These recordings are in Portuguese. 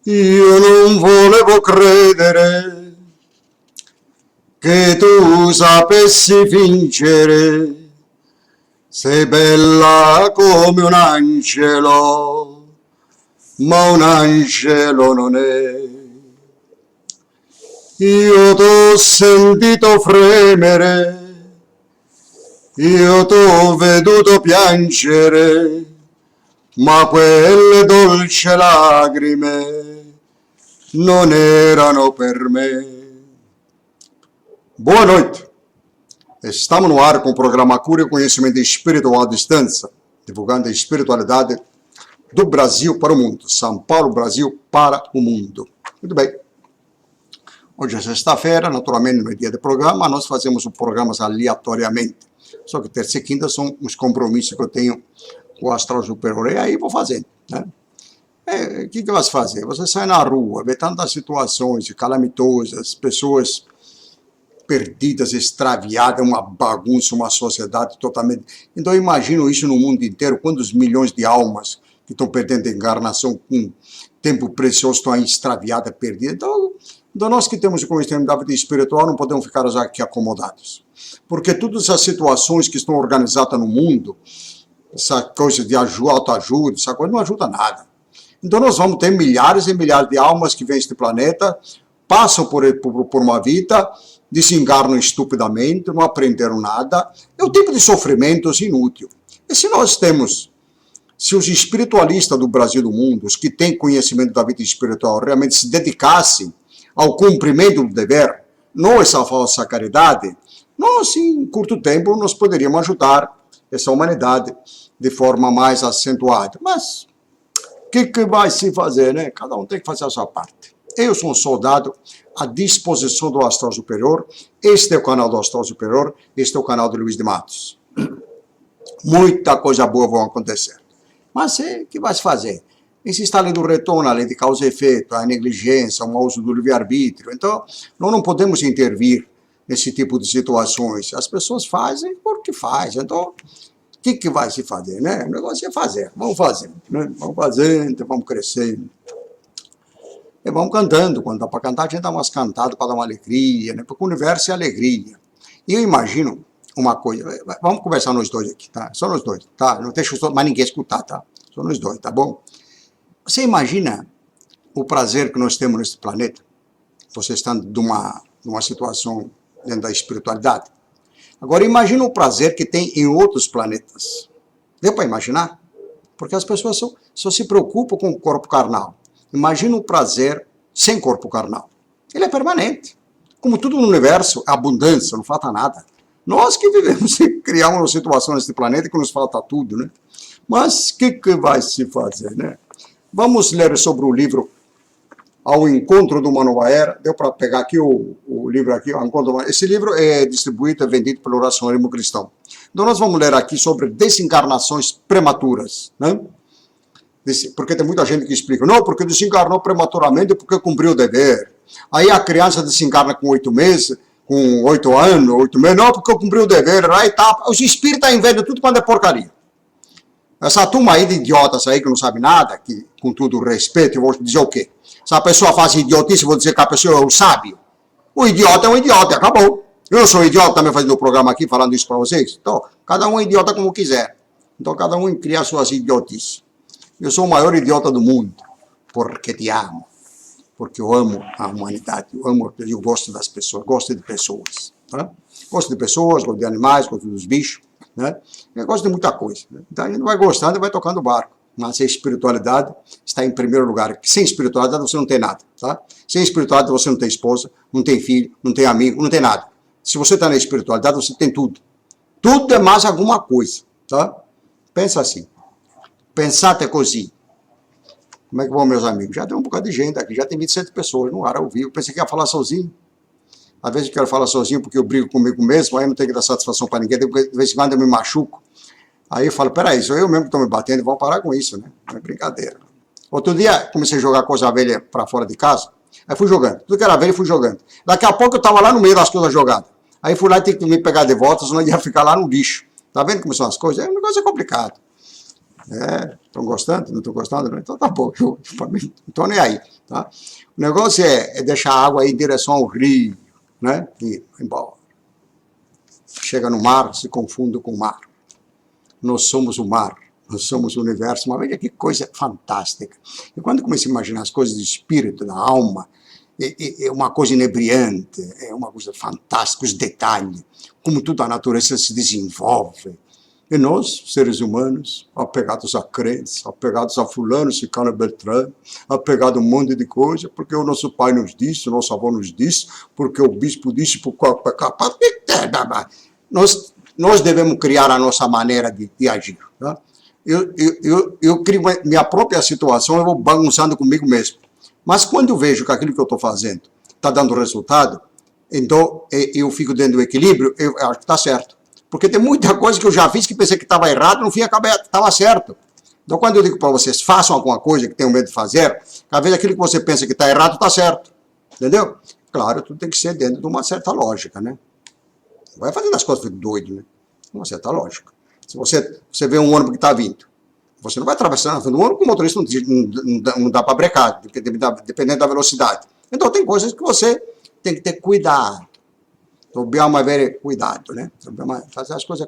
Io non volevo credere che tu sapessi vincere, sei bella come un angelo, ma un angelo non è. Io t'ho sentito fremere, io t'ho veduto piangere, ma quelle dolci lacrime non erano per me. Boa noite. Estamos no ar com o programa Cura e Conhecimento Espiritual à Distância, divulgando a espiritualidade do Brasil para o mundo. São Paulo, Brasil para o mundo. Muito bem. Hoje é sexta-feira, naturalmente não é dia de programa, nós fazemos os programas aleatoriamente. Só que terça e quinta são os compromissos que eu tenho com o astral superior. E aí vou fazendo, né? O que vai se fazer? Você sai na rua, vê tantas situações calamitosas, pessoas perdidas, extraviadas, uma bagunça, uma sociedade totalmente... Então eu imagino isso no mundo inteiro, quantos milhões de almas que estão perdendo a encarnação com tempo precioso, estão aí extraviadas, perdidas. Então nós que temos o conhecimento da vida espiritual não podemos ficar aqui acomodados. Porque todas essas situações que estão organizadas no mundo, essa coisa de autoajuda, essa coisa não ajuda nada. Então nós vamos ter milhares e milhares de almas que vêm a este planeta, passam por uma vida, desencarnam estupidamente, não aprenderam nada. É um tipo de sofrimento inútil. E se nós temos, se os espiritualistas do Brasil e do mundo, os que têm conhecimento da vida espiritual, realmente se dedicassem ao cumprimento do dever, não essa falsa caridade, nós, em curto tempo, nós poderíamos ajudar essa humanidade de forma mais acentuada. Mas o que vai se fazer, né? Cada um tem que fazer a sua parte. Eu sou um soldado à disposição do Astral Superior. Este é o canal do Astral Superior, este é o canal de Luiz de Matos. Muita coisa boa vai acontecer. Mas o que vai se fazer? Esse está lei do retorno, a lei de causa e efeito, a negligência, o mau uso do livre-arbítrio. Então, nós não podemos intervir nesse tipo de situações. As pessoas fazem porque fazem. Então, o que vai se fazer, né? O negócio é fazer. Vamos fazendo, né? Vamos fazendo, vamos crescendo. E vamos cantando. Quando dá para cantar, a gente dá umas cantadas para dar uma alegria, né? Porque o universo é alegria. E eu imagino uma coisa. Vamos conversar nós dois aqui, tá? Só nós dois, tá? Não deixa mais ninguém escutar, tá? Só nós dois, tá bom? Você imagina o prazer que nós temos neste planeta? Você estando numa situação dentro da espiritualidade. Agora, imagina o prazer que tem em outros planetas. Deu para imaginar? Porque as pessoas só se preocupam com o corpo carnal. Imagina o prazer sem corpo carnal. Ele é permanente. Como tudo no universo, é abundância, não falta nada. Nós que vivemos e criamos uma situação nesse planeta que nos falta tudo, né? Mas o que vai se fazer, né? Vamos ler sobre o livro Ao Encontro de uma Nova Era. Deu para pegar aqui o livro aqui, esse livro é distribuído e vendido pelo racionalismo cristão. Então nós vamos ler aqui sobre desencarnações prematuras, né? Porque tem muita gente que explica, não, porque desencarnou prematuramente porque cumpriu o dever. Aí a criança desencarna com 8 meses, com 8 anos, 8 meses, não, porque cumpriu o dever. Aí tá, os espíritos inventam tudo quando é porcaria. Essa turma aí de idiotas aí que não sabe nada, que com todo o respeito, eu vou dizer o quê? Se a pessoa faz idiotice, eu vou dizer que a pessoa é o sábio. O idiota é um idiota, acabou. Eu sou idiota também fazendo o programa aqui, falando isso para vocês. Então, cada um é idiota como quiser. Então, cada um cria suas idiotices. Eu sou o maior idiota do mundo, porque te amo. Porque eu amo a humanidade, eu gosto das pessoas, gosto de pessoas. Tá? Gosto de pessoas, gosto de animais, gosto dos bichos. Né? Eu gosto de muita coisa. Né? Então a gente vai gostando e vai tocando o barco. Mas a espiritualidade está em primeiro lugar. Sem espiritualidade você não tem nada. Tá? Sem espiritualidade você não tem esposa, não tem filho, não tem amigo, não tem nada. Se você está na espiritualidade, você tem tudo. Tudo é mais alguma coisa. Tá? Pensa assim. Pensate così. Como é que vão, meus amigos? Já tem um bocado de gente aqui, já tem 27 pessoas no ar ao vivo. Pensei que ia falar sozinho. Às vezes eu quero falar sozinho porque eu brigo comigo mesmo, aí eu não tenho que dar satisfação para ninguém, de vez em quando eu me machuco. Aí eu falo, peraí, sou eu mesmo que estou me batendo, vamos parar com isso, né? Não é brincadeira. Outro dia comecei a jogar coisa velha para fora de casa, aí fui jogando. Tudo que era velho, fui jogando. Daqui a pouco eu estava lá no meio das coisas jogadas. Aí fui lá e tive que me pegar de volta, senão eu ia ficar lá no lixo. Tá vendo como são as coisas? É um negócio complicado. Estão gostando? Não estão gostando? Então tá bom, não estou nem aí. Tá? O negócio é deixar a água aí em direção ao rio, né? E ir embora. Chega no mar, se confunde com o mar. Nós somos o mar, nós somos o universo. Mas veja que coisa fantástica. E quando eu comecei a imaginar as coisas do espírito, da alma, é uma coisa inebriante, é uma coisa fantástica, os detalhes, como toda a natureza se desenvolve. E nós, seres humanos, apegados a crentes, apegados a fulano, ciclano, beltrano, apegados a um monte de coisa, porque o nosso pai nos disse, o nosso avô nos disse, porque o bispo disse, nós devemos criar a nossa maneira de agir. Tá? Eu crio minha própria situação, eu vou bagunçando comigo mesmo. Mas quando eu vejo que aquilo que eu estou fazendo está dando resultado, então eu fico dentro do equilíbrio, eu acho que está certo. Porque tem muita coisa que eu já fiz que pensei que estava errado, no fim estava certo. Então quando eu digo para vocês, façam alguma coisa que tenham medo de fazer, às vezes aquilo que você pensa que está errado, está certo. Entendeu? Claro, tudo tem que ser dentro de uma certa lógica, né? Não vai fazendo as coisas doido, né? Uma certa lógica. Se você vê um ônibus que está vindo, você não vai atravessar na frente do ônibus, porque o motorista não dá para brecar, dependendo da velocidade. Então tem coisas que você tem que ter cuidado. Dobbiamo avere cuidado, né? Dobbiamo fazer as coisas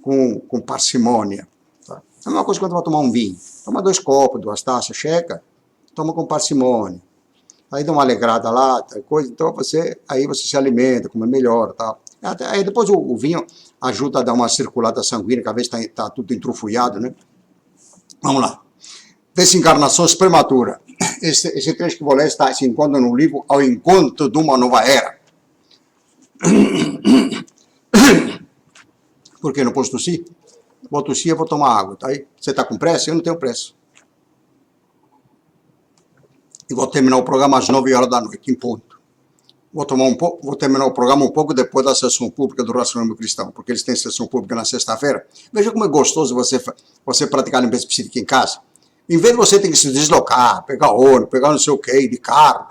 com parcimônia. Tá? É a mesma coisa quando vai tomar um vinho. Toma 2 copos, 2 taças, checa, toma com parcimônia. Aí dá uma alegrada lá, coisa, então aí você se alimenta, come melhor, tal. Aí depois o vinho ajuda a dar uma circulada sanguínea, que às vezes está tudo entrufuiado, né? Vamos lá. Desencarnações prematuras. Esse trecho que vou ler se encontra no livro Ao Encontro de uma Nova Era. Por que não posso tossir? Vou tossir, eu vou tomar água. Tá aí? Você está com pressa? Eu não tenho pressa. E vou terminar o programa às 9 horas da noite, em ponto. Vou terminar o programa um pouco depois da sessão pública do Racionalismo Cristão, porque eles têm sessão pública na sexta-feira. Veja como é gostoso você praticar limpeza psíquica em casa. Em vez de você ter que se deslocar, pegar ônibus, pegar não sei o que, de carro,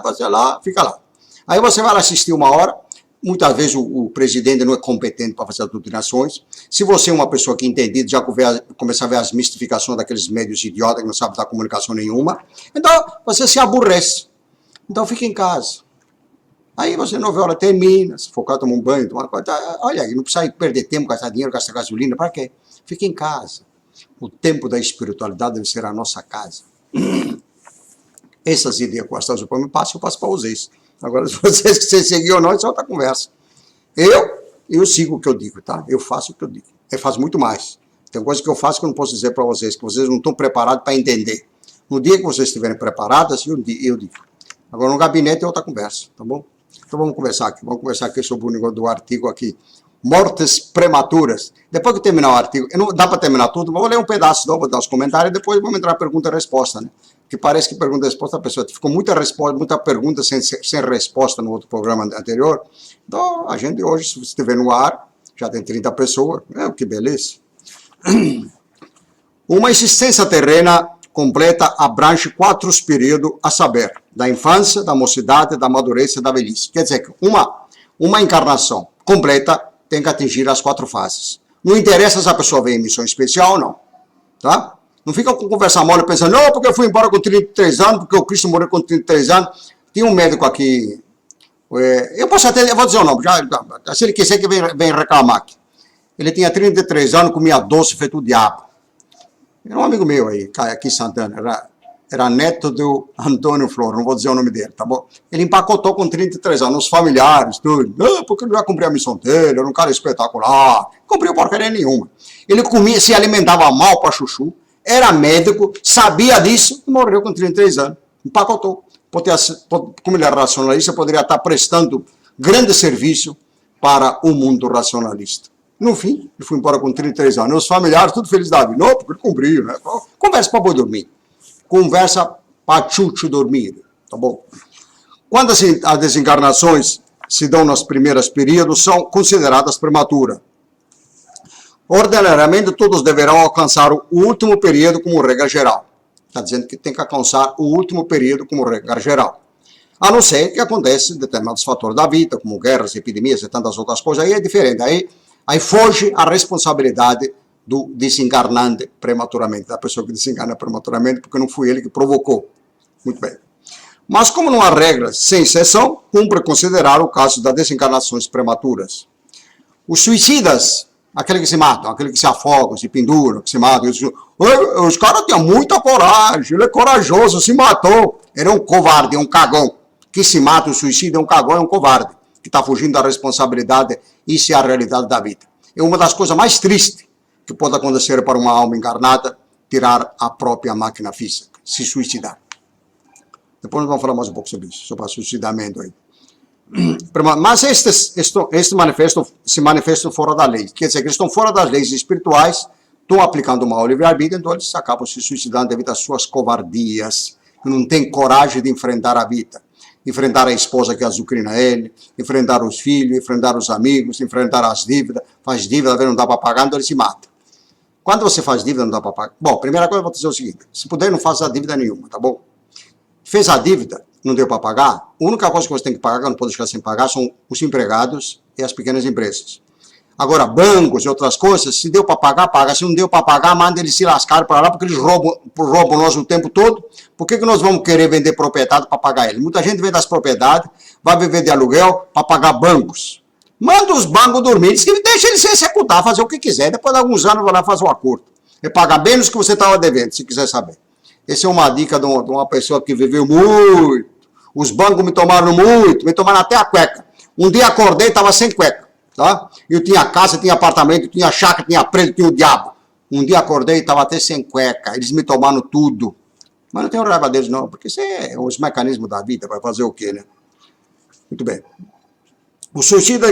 você lá, fica lá. Aí você vai lá assistir 1 hora, muitas vezes o presidente não é competente para fazer as doutrinações. Se você é uma pessoa que é entendida, já começa a ver as mistificações daqueles médios idiotas que não sabem dar comunicação nenhuma, então você se aborrece. Então fica em casa. Aí você 9 horas termina, se focar, toma um banho, toma coisa. Olha aí, não precisa perder tempo, gastar dinheiro, gastar gasolina, para quê? Fica em casa. O tempo da espiritualidade deve ser a nossa casa. Essas ideias que o Astral Supremo me passa, eu passo para vocês. Agora, se vocês quiserem seguir ou não, isso é outra conversa. Eu sigo o que eu digo, tá? Eu faço o que eu digo. Eu faço muito mais. Tem coisas que eu faço que eu não posso dizer para vocês, que vocês não estão preparados para entender. No dia que vocês estiverem preparados, eu digo. Agora, no gabinete é outra conversa, tá bom? Então vamos conversar aqui sobre o negócio do artigo aqui. Mortes prematuras. Depois que terminar o artigo, não dá para terminar tudo, vou ler um pedaço, vou dar os comentários e depois vamos entrar pergunta e resposta, né? Que parece que pergunta e resposta a pessoa ficou muita pergunta sem resposta no outro programa anterior. Então, a gente hoje, se você estiver no ar, já tem 30 pessoas, que beleza. Uma existência terrena completa abrange 4 períodos, a saber, da infância, da mocidade, da madurez e da velhice. Quer dizer que uma encarnação completa tem que atingir as 4 fases. Não interessa se a pessoa vem em missão especial ou não, tá? Não fica com conversa mole pensando, não, porque eu fui embora com 33 anos, porque o Cristo morreu com 33 anos. Tinha um médico aqui, eu vou dizer o nome, se ele quiser que vem reclamar aqui. Ele tinha 33 anos, comia doce feito o diabo. Era um amigo meu aí, aqui em Santana, era neto do Antônio Flor, não vou dizer o nome dele, tá bom? Ele empacotou com 33 anos, os familiares, tudo. Não, porque ele já cumpriu a missão dele, era um cara espetacular. Cumpriu porcaria nenhuma. Ele comia, se alimentava mal para chuchu, era médico, sabia disso e morreu com 33 anos. Empacotou. Como ele é racionalista, poderia estar prestando grande serviço para o mundo racionalista. No fim, ele foi embora com 33 anos. Os familiares, tudo feliz da vida. Não, porque ele cumpriu, né? Conversa para boi dormir. Conversa para chuchu dormir, tá bom? Quando as desencarnações se dão nos primeiros períodos, são consideradas prematuras. Ordinariamente, todos deverão alcançar o último período como regra geral. Está dizendo que tem que alcançar o último período como regra geral. A não ser que aconteça determinados fatores da vida, como guerras, epidemias e tantas outras coisas, aí é diferente. Aí foge a responsabilidade do desencarnante prematuramente, da pessoa que desencarna prematuramente, porque não foi ele que provocou. Muito bem. Mas como não há regras sem exceção, cumpre considerar o caso das desencarnações prematuras. Os suicidas, aquele que se matam, aquele que se afogam, se penduram, que se matam, os caras tinham muita coragem, ele é corajoso, se matou. Ele é um covarde, é um cagão. Que se mata, o suicida é um cagão, é um covarde, que está fugindo da responsabilidade. Isso é a realidade da vida. É uma das coisas mais tristes que pode acontecer para uma alma encarnada, tirar a própria máquina física, se suicidar. Depois nós vamos falar mais um pouco sobre isso, sobre o suicidamento aí. Mas estes manifestos se manifestam fora da lei. Quer dizer, que eles estão fora das leis espirituais, estão aplicando mal o livre-arbítrio, então eles acabam se suicidando devido às suas covardias, que não têm coragem de enfrentar a vida. Enfrentar a esposa que azucrina ele, enfrentar os filhos, enfrentar os amigos, enfrentar as dívidas. Faz dívida, não dá para pagar, então ele se mata. Quando você faz dívida, não dá para pagar. Bom, primeira coisa eu vou dizer o seguinte, se puder, não faça dívida nenhuma, tá bom? Fez a dívida, não deu para pagar, a única coisa que você tem que pagar, que não pode deixar sem pagar, são os empregados e as pequenas empresas. Agora, bancos e outras coisas, se deu para pagar, paga. Se não deu para pagar, manda eles se lascar para lá, porque eles roubam nós o tempo todo. Por que nós vamos querer vender propriedade para pagar eles? Muita gente vende as propriedades, vai viver de aluguel para pagar bancos. Manda os bancos dormir, deixa eles se executar, fazer o que quiser. Depois de alguns anos, vai lá fazer o acordo. E pagar menos que você estava devendo, se quiser saber. Essa é uma dica de uma pessoa que viveu muito. Os bancos me tomaram muito, me tomaram até a cueca. Um dia acordei e estava sem cueca. Tá? Eu tinha casa, tinha apartamento, tinha chácara, tinha preso, tinha o diabo. Um dia acordei e estava até sem cueca. Eles me tomaram tudo. Mas não tenho raiva deles não, porque isso é os mecanismos da vida, vai fazer o quê, né? Muito bem. O suicídio,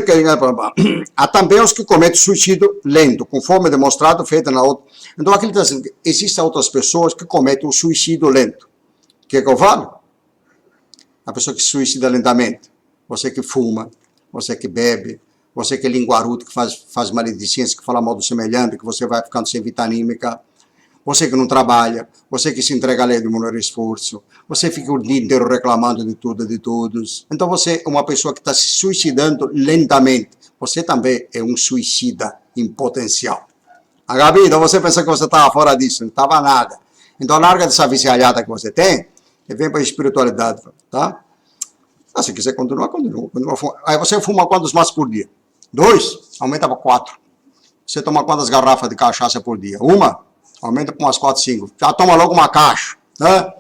há também os que cometem suicídio lento, conforme demonstrado, feito na outra. Então, aqui está dizendo que existem outras pessoas que cometem o suicídio lento. O que eu falo? A pessoa que se suicida lentamente. Você que fuma, você que bebe, você que é linguarudo, que faz maledicência, que fala mal do semelhante, que você vai ficando sem vitamínica. Você que não trabalha, você que se entrega a lei do menor esforço, você fica o dia inteiro reclamando de tudo e de todos. Então você é uma pessoa que está se suicidando lentamente. Você também é um suicida em potencial. A Gabi, então você pensa que você estava fora disso, não estava nada. Então larga dessa vicialhada que você tem e vem para a espiritualidade, tá? Ah, se quiser continuar, continua. Aí você fuma quantos maços por dia? 2? Aumenta para 4. Você toma quantas garrafas de cachaça por dia? 1? Aumenta para umas 4, 5. Já toma logo uma caixa, né?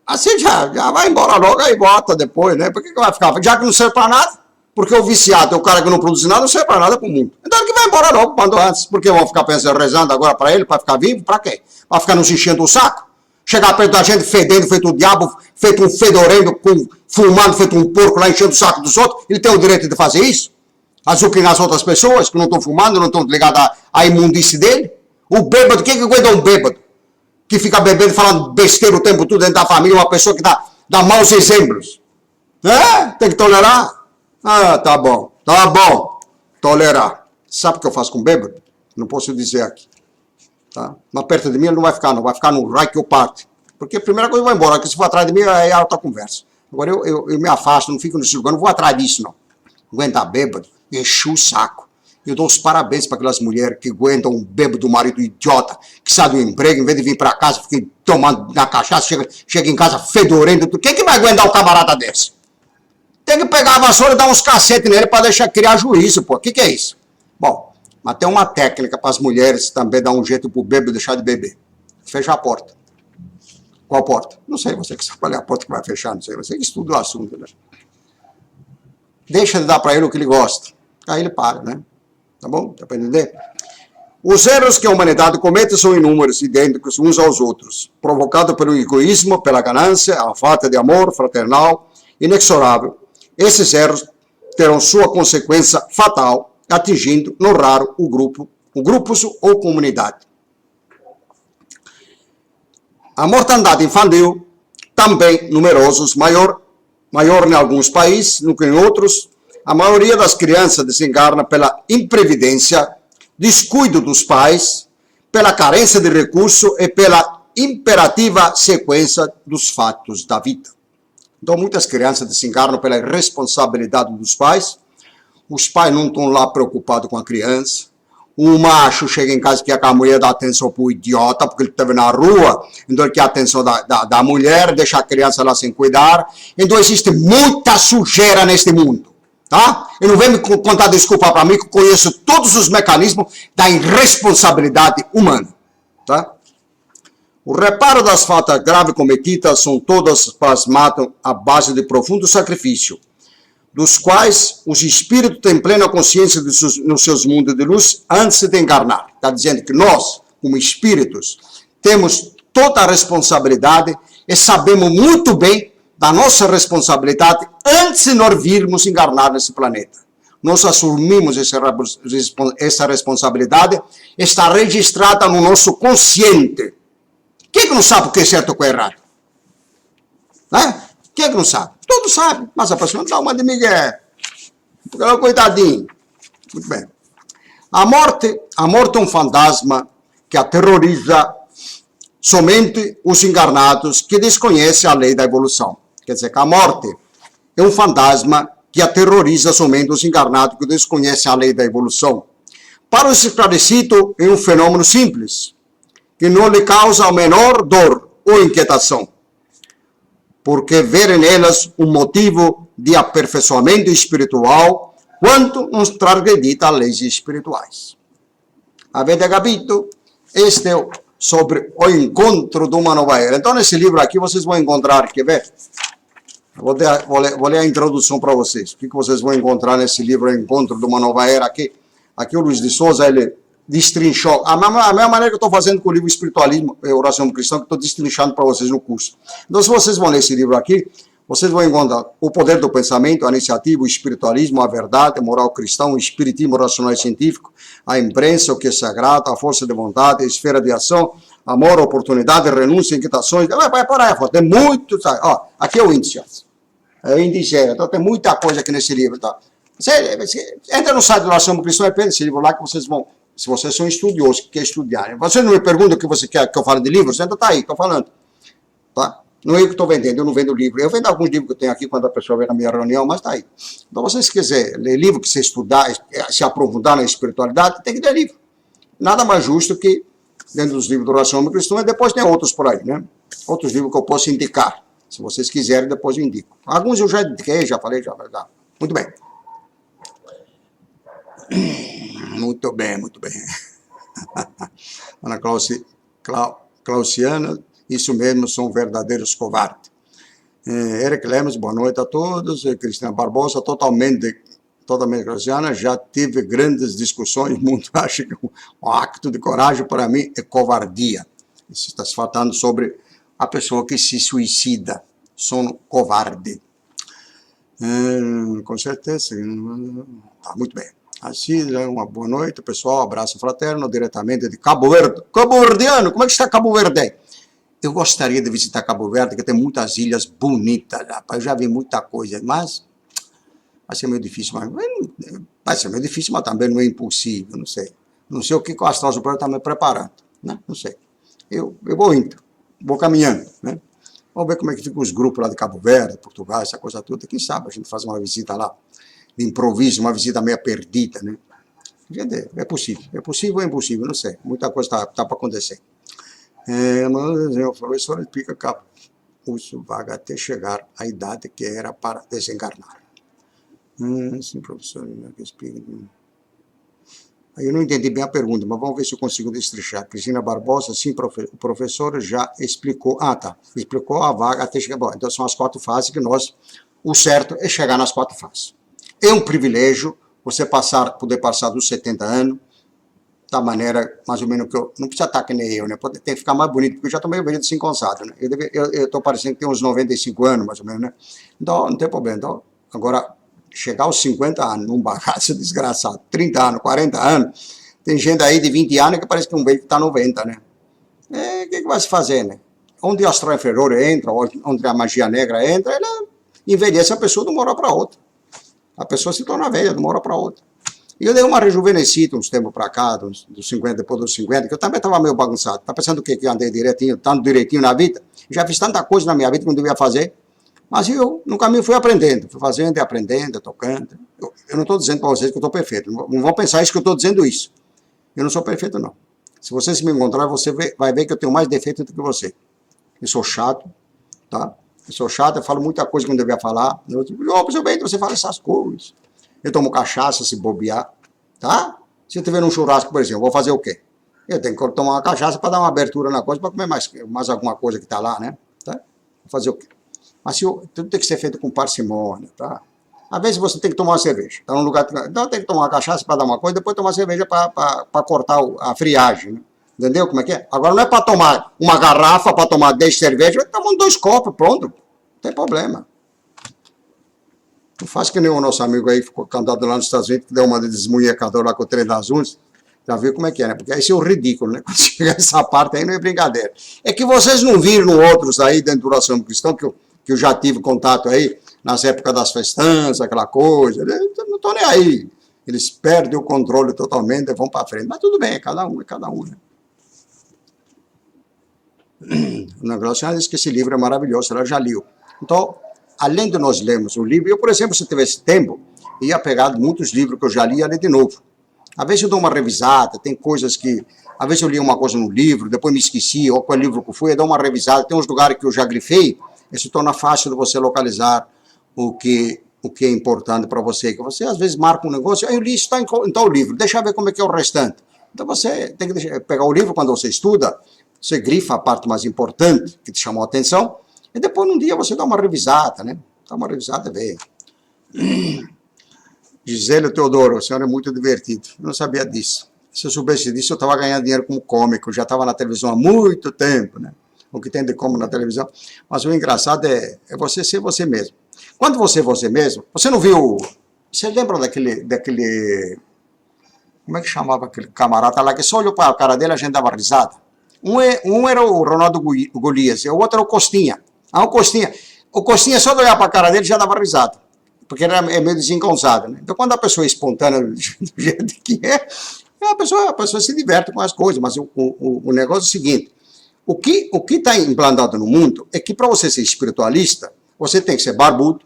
Assim já vai embora logo, aí bota depois, né? Por que vai ficar? Já que não serve para nada, porque o viciado é o cara que não produz nada, não serve para nada para o mundo. Então ele que vai embora logo, quando antes. Porque vão ficar pensando, rezando agora para ele, para ficar vivo? Para quê? Para ficar nos enchendo o saco? Chegar perto da gente fedendo, feito o diabo, feito um fedorento, fumando, feito um porco lá enchendo o saco dos outros. Ele tem o direito de fazer isso? Azucrinar as outras pessoas que não estão fumando, não estão ligadas à imundice dele? O bêbado, quem que aguenta um bêbado? Que fica bebendo, falando besteira o tempo todo dentro da família, uma pessoa que dá maus exemplos. Tem que tolerar? Ah, tá bom, tolerar. Sabe o que eu faço com bêbado? Não posso dizer aqui. Tá? Mas perto de mim ele não vai ficar, não. Vai ficar no raio que eu parto. Porque a primeira coisa eu vou embora, porque se for atrás de mim é alta conversa. Agora eu me afasto, não fico nesse lugar, não vou atrás disso, não. Aguentar bêbado, enche o saco. Eu dou os parabéns para aquelas mulheres que aguentam um bêbado do marido idiota, que sai do emprego, em vez de vir para casa, fica tomando na cachaça, chega em casa fedorento. Quem que vai aguentar um camarada desse? Tem que pegar a vassoura e dar uns cacetes nele para deixar criar juízo, pô. O que é isso? Bom, mas tem uma técnica para as mulheres também dar um jeito pro bêbado deixar de beber. Fecha a porta. Qual porta? Não sei, você que sabe qual é a porta que vai fechar, não sei. Você que estuda o assunto, né? Deixa de dar para ele o que ele gosta. Aí ele para, né? Tá bom? Dá para entender? Os erros que a humanidade comete são inúmeros, idênticos uns aos outros, provocados pelo egoísmo, pela ganância, a falta de amor fraternal, inexorável. Esses erros terão sua consequência fatal, atingindo, no raro, grupos ou comunidade. A mortandade infantil, também numerosos, maior em alguns países do que em outros. A maioria das crianças desencarna pela imprevidência, descuido dos pais, pela carência de recurso e pela imperativa sequência dos fatos da vida. Então, muitas crianças desencarnam pela irresponsabilidade dos pais. Os pais não estão lá preocupados com a criança. um macho chega em casa e quer que a mulher dá atenção pro idiota, porque ele esteve na rua, então ele quer a atenção da mulher, deixa a criança lá sem cuidar. Então existe muita sujeira neste mundo, tá? E não vem me contar desculpa para mim, que eu conheço todos os mecanismos da irresponsabilidade humana, tá? O reparo das faltas graves cometidas são todas plasmadas à base de profundo sacrifício, dos quais os espíritos têm plena consciência nos seus mundos de luz antes de encarnar. Está dizendo que nós, como espíritos, temos toda a responsabilidade e sabemos muito bem da nossa responsabilidade antes de nós virmos encarnar nesse planeta. Nós assumimos essa responsabilidade, está registrada no nosso consciente. Quem é que não sabe o que é certo e o que é errado? Quem é que não sabe? Todos sabem, mas a pessoa não dá uma de migué. Porque ela é coitadinho. Muito bem. A morte é um fantasma que aterroriza somente os encarnados que desconhecem a lei da evolução. Quer dizer que a morte é um fantasma que aterroriza somente os encarnados que desconhecem a lei da evolução. Para os esclarecidos, é um fenômeno simples, que não lhe causa a menor dor ou inquietação, porque verem nelas um motivo de aperfeiçoamento espiritual quanto nos transgredita as leis espirituais. Avete capito? Este é sobre o encontro de uma nova era. Então, nesse livro aqui, vocês vão encontrar, quer ver? Vou ler a introdução para vocês. O que vocês vão encontrar nesse livro, o encontro de uma nova era aqui? Aqui o Luiz de Souza, ele destrinchou, a mesma maneira que eu estou fazendo com o livro Espiritualismo e Oração Cristã, que estou destrinchando para vocês no curso. Então, se vocês vão ler esse livro aqui, vocês vão encontrar o poder do pensamento, a iniciativa, o espiritualismo, a verdade, a moral cristã, o espiritismo racional e científico, a imprensa, o que é sagrado, a força de vontade, a esfera de ação, amor, oportunidade, renúncia, inquietações, vai por aí, tem muito, sabe? Ó, aqui é o índice, é o índice, então tem muita coisa aqui nesse livro, tá? Você entra no site do Oração Cristã e pega esse livro lá que vocês vão. Se vocês são estudiosos, que querem estudar. Você não me pergunta o que você quer que eu fale de livros, ainda está aí, estou falando. Tá? Não é eu que estou vendendo, eu não vendo livro. Eu vendo alguns livros que eu tenho aqui quando a pessoa vem na minha reunião, mas está aí. Então, você se quiser ler livro, que você estudar, se aprofundar na espiritualidade, tem que ler livro. Nada mais justo que, dentro dos livros do Oração Cristã, e depois tem outros por aí, né? Outros livros que eu posso indicar. Se vocês quiserem, depois eu indico. Alguns eu já indiquei, já falei, já. Muito bem. Muito bem, muito bem. Ana Clauciana, isso mesmo, são verdadeiros covardes. Eric Lemos, boa noite a todos. Cristina Barbosa, totalmente Clauciana, já tive grandes discussões, muito acho que um acto de coragem para mim é covardia. Isso está se falando sobre a pessoa que se suicida. Sono covarde. Com certeza. Tá, muito bem. Assim, uma boa noite, pessoal, abraço fraterno, diretamente de Cabo Verde. Cabo Verdeano, como é que está Cabo Verde? Eu gostaria de visitar Cabo Verde, que tem muitas ilhas bonitas, rapaz, eu já vi muita coisa, mas vai ser meio difícil, mas também não é impossível, não sei. Não sei o que o Astral Superior está me preparando, né? Não sei. Eu vou indo, vou caminhando, né? Vamos ver como é que ficam os grupos lá de Cabo Verde, Portugal, essa coisa toda. Quem sabe a gente faz uma visita lá, de improviso, uma visita meio perdida, né? É possível ou é impossível, não sei. Muita coisa está para acontecer. Mas o professor explica que isso vaga até chegar à idade que era para desencarnar. Sim, professor, explica. Eu não entendi bem a pergunta, mas vamos ver se eu consigo destrinchar. Cristina Barbosa, sim, o professor já explicou. Ah, tá. Explicou a vaga até chegar. Bom, então são as 4 fases que o certo é chegar nas 4 fases. É um privilégio você poder passar dos 70 anos, da maneira mais ou menos que eu. Não precisa estar que nem eu, né? Pode ter que ficar mais bonito, porque eu já estou meio velho desengonçado, né? Eu estou parecendo que tenho uns 95 anos, mais ou menos, né? Então, não tem problema. Então, agora, chegar aos 50 anos, num bagaço desgraçado, 30 anos, 40 anos, tem gente aí de 20 anos que parece que um velho que está 90, né? O que vai se fazer, né? Onde o astral inferior entra, onde a magia negra entra, ela envelhece a pessoa de uma hora para outra. A pessoa se torna velha de uma hora para outra. E eu dei uma rejuvenescida uns tempos para cá, dos 50, depois dos 50, que eu também estava meio bagunçado. Tá pensando o quê? Que eu andei direitinho, tanto direitinho na vida? Já fiz tanta coisa na minha vida que não devia fazer. Mas eu, no caminho, fui aprendendo. Fui fazendo e aprendendo, tocando. Eu não estou dizendo para vocês que eu estou perfeito. Não vão pensar isso que eu estou dizendo isso. Eu não sou perfeito, não. Se você se me encontrar, você vai ver que eu tenho mais defeito do que você. Eu sou chato, tá? Eu sou chato, eu falo muita coisa que não devia falar. Seu bem, você fala essas coisas. Eu tomo cachaça se bobear, tá? Se eu tiver num churrasco, por exemplo, eu vou fazer o quê? Eu tenho que tomar uma cachaça para dar uma abertura na coisa, para comer mais alguma coisa que está lá, né? Tá? Vou fazer o quê? Mas tudo tem que ser feito com parcimônia, tá? Às vezes você tem que tomar uma cerveja. Tá num lugar, então tem que tomar uma cachaça para dar uma coisa, depois tomar cerveja para cortar a friagem, né? Entendeu como é que é? Agora não é para tomar uma garrafa, para tomar 10 cervejas, vai tomando 2 copos, pronto. Não tem problema. Não faz que nem o nosso amigo aí, ficou cantado lá nos Estados Unidos, que deu uma de desmunhecador lá com o trem das unhas. Já viu como é que é, né? Porque esse é o ridículo, né? Quando chega essa parte aí, não é brincadeira. É que vocês não viram outros aí dentro do Oração Cristão, que eu já tive contato aí, nas épocas das festanças, aquela coisa. Eu não estou nem aí. Eles perdem o controle totalmente e vão para frente. Mas tudo bem, é cada um, né? O negócio é que esse livro é maravilhoso, ela já leu. Então, além de nós lermos o livro, eu, por exemplo, se tivesse tempo, ia pegar muitos livros que eu já li e ia ler de novo. Às vezes eu dou uma revisada, tem coisas que... Às vezes eu li uma coisa no livro, depois me esqueci, ou qual livro que foi, eu dou uma revisada. Tem uns lugares que eu já grifei, e se torna fácil de você localizar o que é importante para você. Que você, às vezes, marca um negócio, eu li isso, está em tal livro, deixa eu ver como é que é o restante. Então você tem que pegar o livro quando você estuda, você grifa a parte mais importante, que te chamou a atenção, e depois, num dia, você dá uma revisada, né? Dá uma revisada e vê. Gisele Teodoro, a senhora é muito divertido. Eu não sabia disso. Se eu soubesse disso, eu estava ganhando dinheiro como cômico. Eu já estava na televisão há muito tempo, né? O que tem de como na televisão. Mas o engraçado é você ser você mesmo. Quando você é você mesmo, você não viu... Você lembra daquele... Como é que chamava aquele camarada lá? Que só olhou para a cara dele e a gente dava risada. Um era o Ronaldo Golias, e o outro era o Costinha. O Costinha só de olhar para a cara dele já dava risada. Porque é meio desengonçado, né? Então, quando a pessoa é espontânea do jeito que a pessoa se diverte com as coisas. Mas o negócio é o seguinte, o que está implantado no mundo é que para você ser espiritualista, você tem que ser barbudo,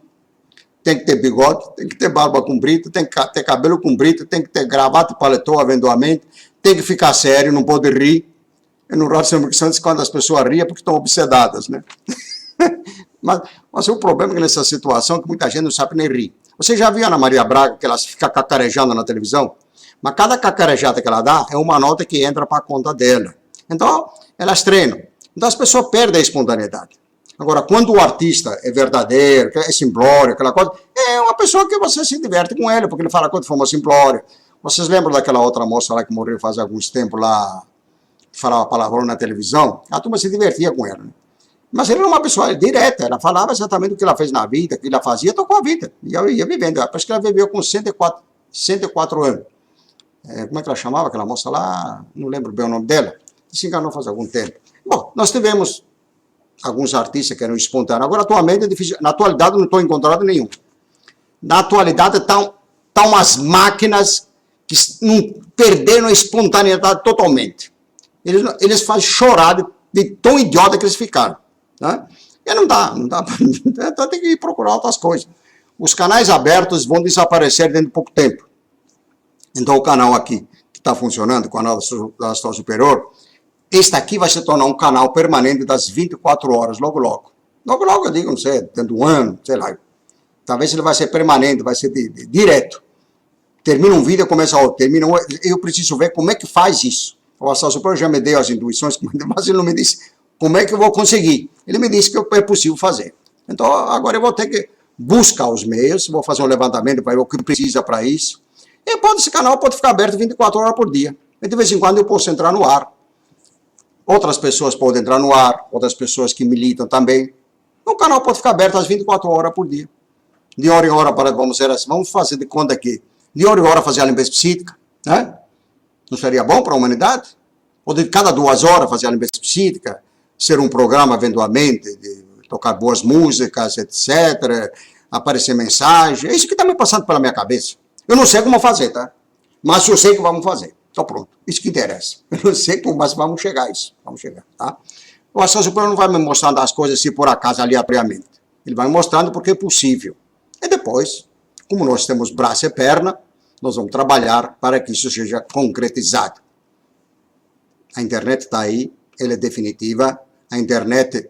tem que ter bigode, tem que ter barba comprida, tem que ter cabelo comprido, tem que ter gravata e paletó eventualmente, tem que ficar sério, não pode rir. Eu não gosto sempre que quando as pessoas riem é porque estão obsedadas, né? Mas o problema é que nessa situação é que muita gente não sabe nem rir. Você já viu a Ana Maria Braga, que ela fica cacarejando na televisão? Mas cada cacarejada que ela dá é uma nota que entra para a conta dela. Então, elas treinam. Então, as pessoas perdem a espontaneidade. Agora, quando o artista é verdadeiro, é simplório, aquela coisa, é uma pessoa que você se diverte com ele, porque ele fala de forma simplória. Vocês lembram daquela outra moça lá que morreu faz alguns tempos lá, que falava palavrão na televisão? A turma se divertia com ela, né? Mas ele era uma pessoa direta, ela falava exatamente o que ela fez na vida, o que ela fazia, tocou a vida, ia vivendo. Parece que ela viveu com 104 anos. Como é que ela chamava aquela moça lá? Não lembro bem o nome dela. Se enganou faz algum tempo. Bom, nós tivemos alguns artistas que eram espontâneos. Agora, atualmente, é difícil. Na atualidade, não estou encontrando nenhum. Na atualidade, estão umas máquinas que não perderam a espontaneidade totalmente. Eles fazem chorar de tão idiota que eles ficaram. Né? E não dá. Então tem que procurar outras coisas. Os canais abertos vão desaparecer dentro de pouco tempo. Então o canal aqui, que está funcionando, o canal da Astral Superior, este aqui vai se tornar um canal permanente das 24 horas, logo logo. Logo logo, eu digo, não sei, dentro de um ano, sei lá. Talvez ele vai ser permanente, vai ser direto. Termina um vídeo e começa outro. Eu preciso ver como é que faz isso. O Astral Superior já me deu as intuições, mas ele não me disse como é que eu vou conseguir. Ele me disse que é possível fazer. Então, agora eu vou ter que buscar os meios, vou fazer um levantamento para ver o que precisa para isso. E esse canal pode ficar aberto 24 horas por dia. E de vez em quando eu posso entrar no ar. Outras pessoas podem entrar no ar, outras pessoas que militam também. O canal pode ficar aberto às 24 horas por dia. De hora em hora, vamos dizer assim, vamos fazer de conta que de hora em hora fazer a limpeza psíquica, né? Não seria bom para a humanidade? Ou de cada 2 horas fazer a limpeza psíquica, ser um programa eventualmente, de tocar boas músicas, etc., aparecer mensagem. É isso que está me passando pela minha cabeça. Eu não sei como fazer, tá? Mas eu sei que vamos fazer. Então pronto, isso que interessa. Eu não sei como, mas vamos chegar a isso. Vamos chegar, tá? O Astral Superior não vai me mostrando as coisas assim por acaso, aleatoriamente. Ele vai mostrando porque é possível. E depois, como nós temos braço e perna, nós vamos trabalhar para que isso seja concretizado. A internet está aí, ela é definitiva. A internet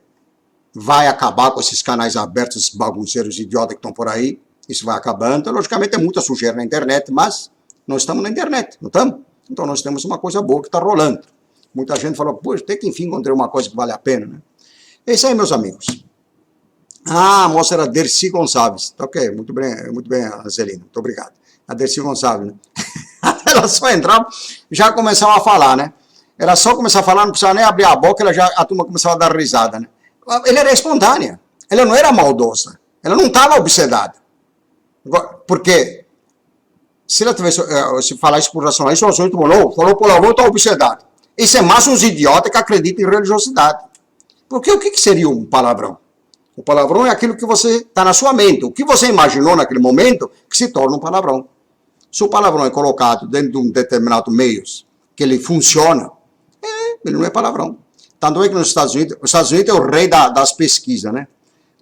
vai acabar com esses canais abertos, esses bagunceiros idiotas que estão por aí. Isso vai acabando. Logicamente, é muita sujeira na internet, mas nós estamos na internet, não estamos? Então, nós temos uma coisa boa que está rolando. Muita gente falou, poxa, até que enfim encontrei uma coisa que vale a pena, né? É isso aí, meus amigos. Ah, a moça era Dercy Gonçalves. Tá ok, muito bem, Angelina, muito obrigado. A Dercy Gonçalves, né? Ela só entrava, já começava a falar, né? Ela só começava a falar, não precisava nem abrir a boca, a turma começava a dar risada, né? Ela era espontânea, ela não era maldosa, ela não estava obsedada. Porque se ela tivesse, se falasse por racionalismo, o assunto falou palavrão, está obsedado. Isso é mais uns idiotas que acreditam em religiosidade. Porque o que seria um palavrão? O palavrão é aquilo que você está na sua mente, o que você imaginou naquele momento que se torna um palavrão. Se o palavrão é colocado dentro de um determinado meio que ele funciona, ele não é palavrão. Tanto é que nos Estados Unidos é o rei das pesquisas, né?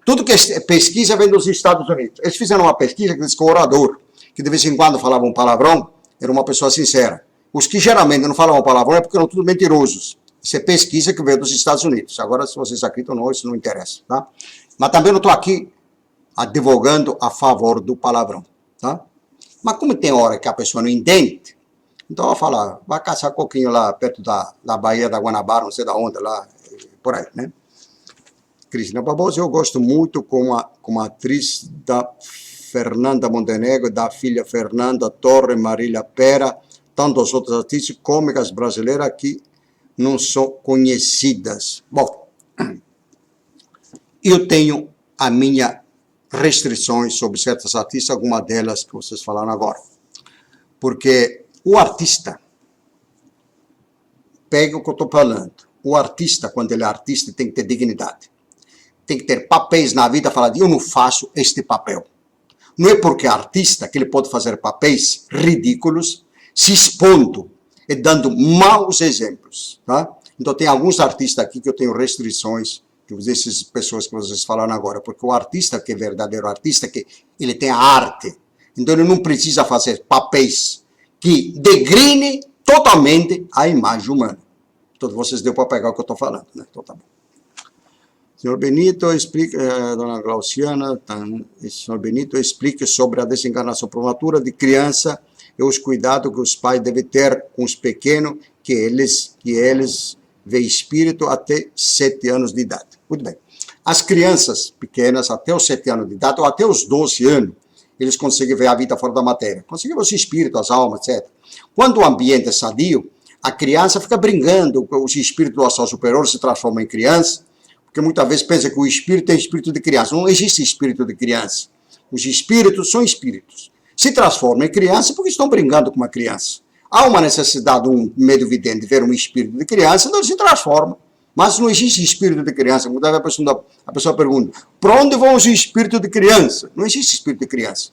Tudo que é pesquisa vem dos Estados Unidos. Eles fizeram uma pesquisa que diz que o orador, que de vez em quando falava um palavrão, era uma pessoa sincera. Os que geralmente não falavam palavrão é porque eram tudo mentirosos. Isso é pesquisa que veio dos Estados Unidos. Agora, se vocês acreditam ou não, isso não interessa, tá? Mas também não estou aqui advogando a favor do palavrão, tá? Mas como tem hora que a pessoa não entende, então eu falo, vai caçar coquinho lá perto da Baía da Guanabara, não sei da onde, lá, por aí, né? Cristina Barbosa, eu gosto muito como atriz da Fernanda Montenegro, da filha Fernanda Torre, Marília Pera, tantas outras artistas cômicas brasileiras que não são conhecidas. Bom, eu tenho a minha restrições sobre certas artistas, algumas delas que vocês falaram agora. Porque o artista, pega o que eu estou falando, o artista, quando ele é artista, tem que ter dignidade. Tem que ter papéis na vida, falar, eu não faço este papel. Não é porque é artista que ele pode fazer papéis ridículos, se expondo e dando maus exemplos. Tá? Então tem alguns artistas aqui que eu tenho restrições, essas pessoas que vocês falaram agora, porque o artista que é verdadeiro artista, que ele tem a arte, então ele não precisa fazer papéis que degrinem totalmente a imagem humana. Então vocês deu para pegar o que eu estou falando, né? Então tá bom. Senhor Benito, explique, dona Glauciana, senhor Benito, explique sobre a desencarnação prematura de criança e os cuidados que os pais devem ter com os pequenos, que eles veem espírito até 7 anos de idade. Muito bem. As crianças pequenas, até os 7 anos de idade, ou até os 12 anos, eles conseguem ver a vida fora da matéria. Conseguem ver os espíritos, as almas, etc. Quando o ambiente é sadio, a criança fica brincando, os espíritos do astral superior se transformam em criança, porque muitas vezes pensa que o espírito é espírito de criança. Não existe espírito de criança. Os espíritos são espíritos. Se transformam em criança porque estão brincando com uma criança. Há uma necessidade, um medo evidente de ver um espírito de criança, então ele se transforma. Mas não existe espírito de criança. Muitas vezes a pessoa pergunta, para onde vão os espíritos de criança? Não existe espírito de criança.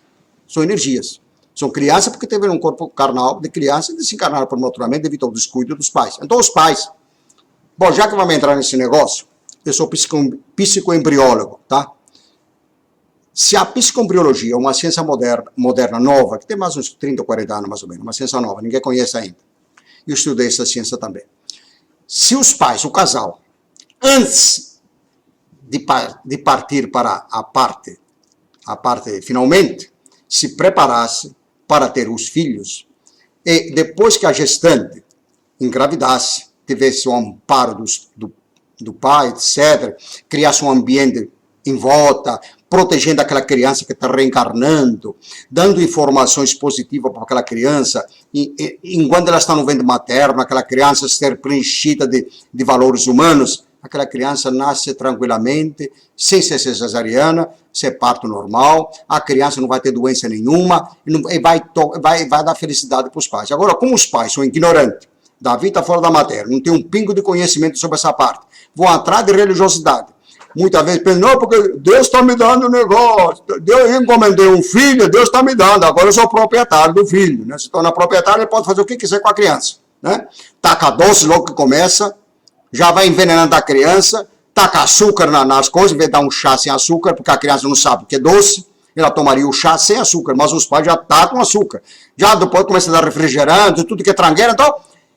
São energias. São crianças porque têm um corpo carnal de criança e desencarnaram prematuramente devido ao descuido dos pais. Então os pais, bom, já que vamos entrar nesse negócio, eu sou psicoembriólogo, tá? Se a psicoembriologia é uma ciência moderna, nova, que tem mais uns 30 ou 40 anos mais ou menos, uma ciência nova, ninguém conhece ainda. Eu estudei essa ciência também. Se os pais, o casal, antes de partir para a parte finalmente, se preparasse para ter os filhos, e depois que a gestante engravidasse, tivesse o amparo do pai, etc., criasse um ambiente em volta, protegendo aquela criança que está reencarnando, dando informações positivas para aquela criança, enquanto ela está no ventre materno, aquela criança ser preenchida de valores humanos, aquela criança nasce tranquilamente, sem ser cesariana, ser parto normal, a criança não vai ter doença nenhuma, e vai dar felicidade para os pais. Agora, como os pais são ignorantes da vida fora da matéria, não tem um pingo de conhecimento sobre essa parte, vão atrás de religiosidade. Muitas vezes pensam, não, porque Deus está me dando um negócio, eu encomendei um filho, Deus está me dando, agora eu sou proprietário do filho, né? Se torna proprietário, ele pode fazer o que quiser com a criança, né? Taca doce logo que começa, já vai envenenando a criança, taca açúcar nas coisas, em vez de dar um chá sem açúcar, porque a criança não sabe o que é doce, ela tomaria o chá sem açúcar, mas os pais já tacam açúcar. Já depois começa a dar refrigerante, tudo que é trangueira, então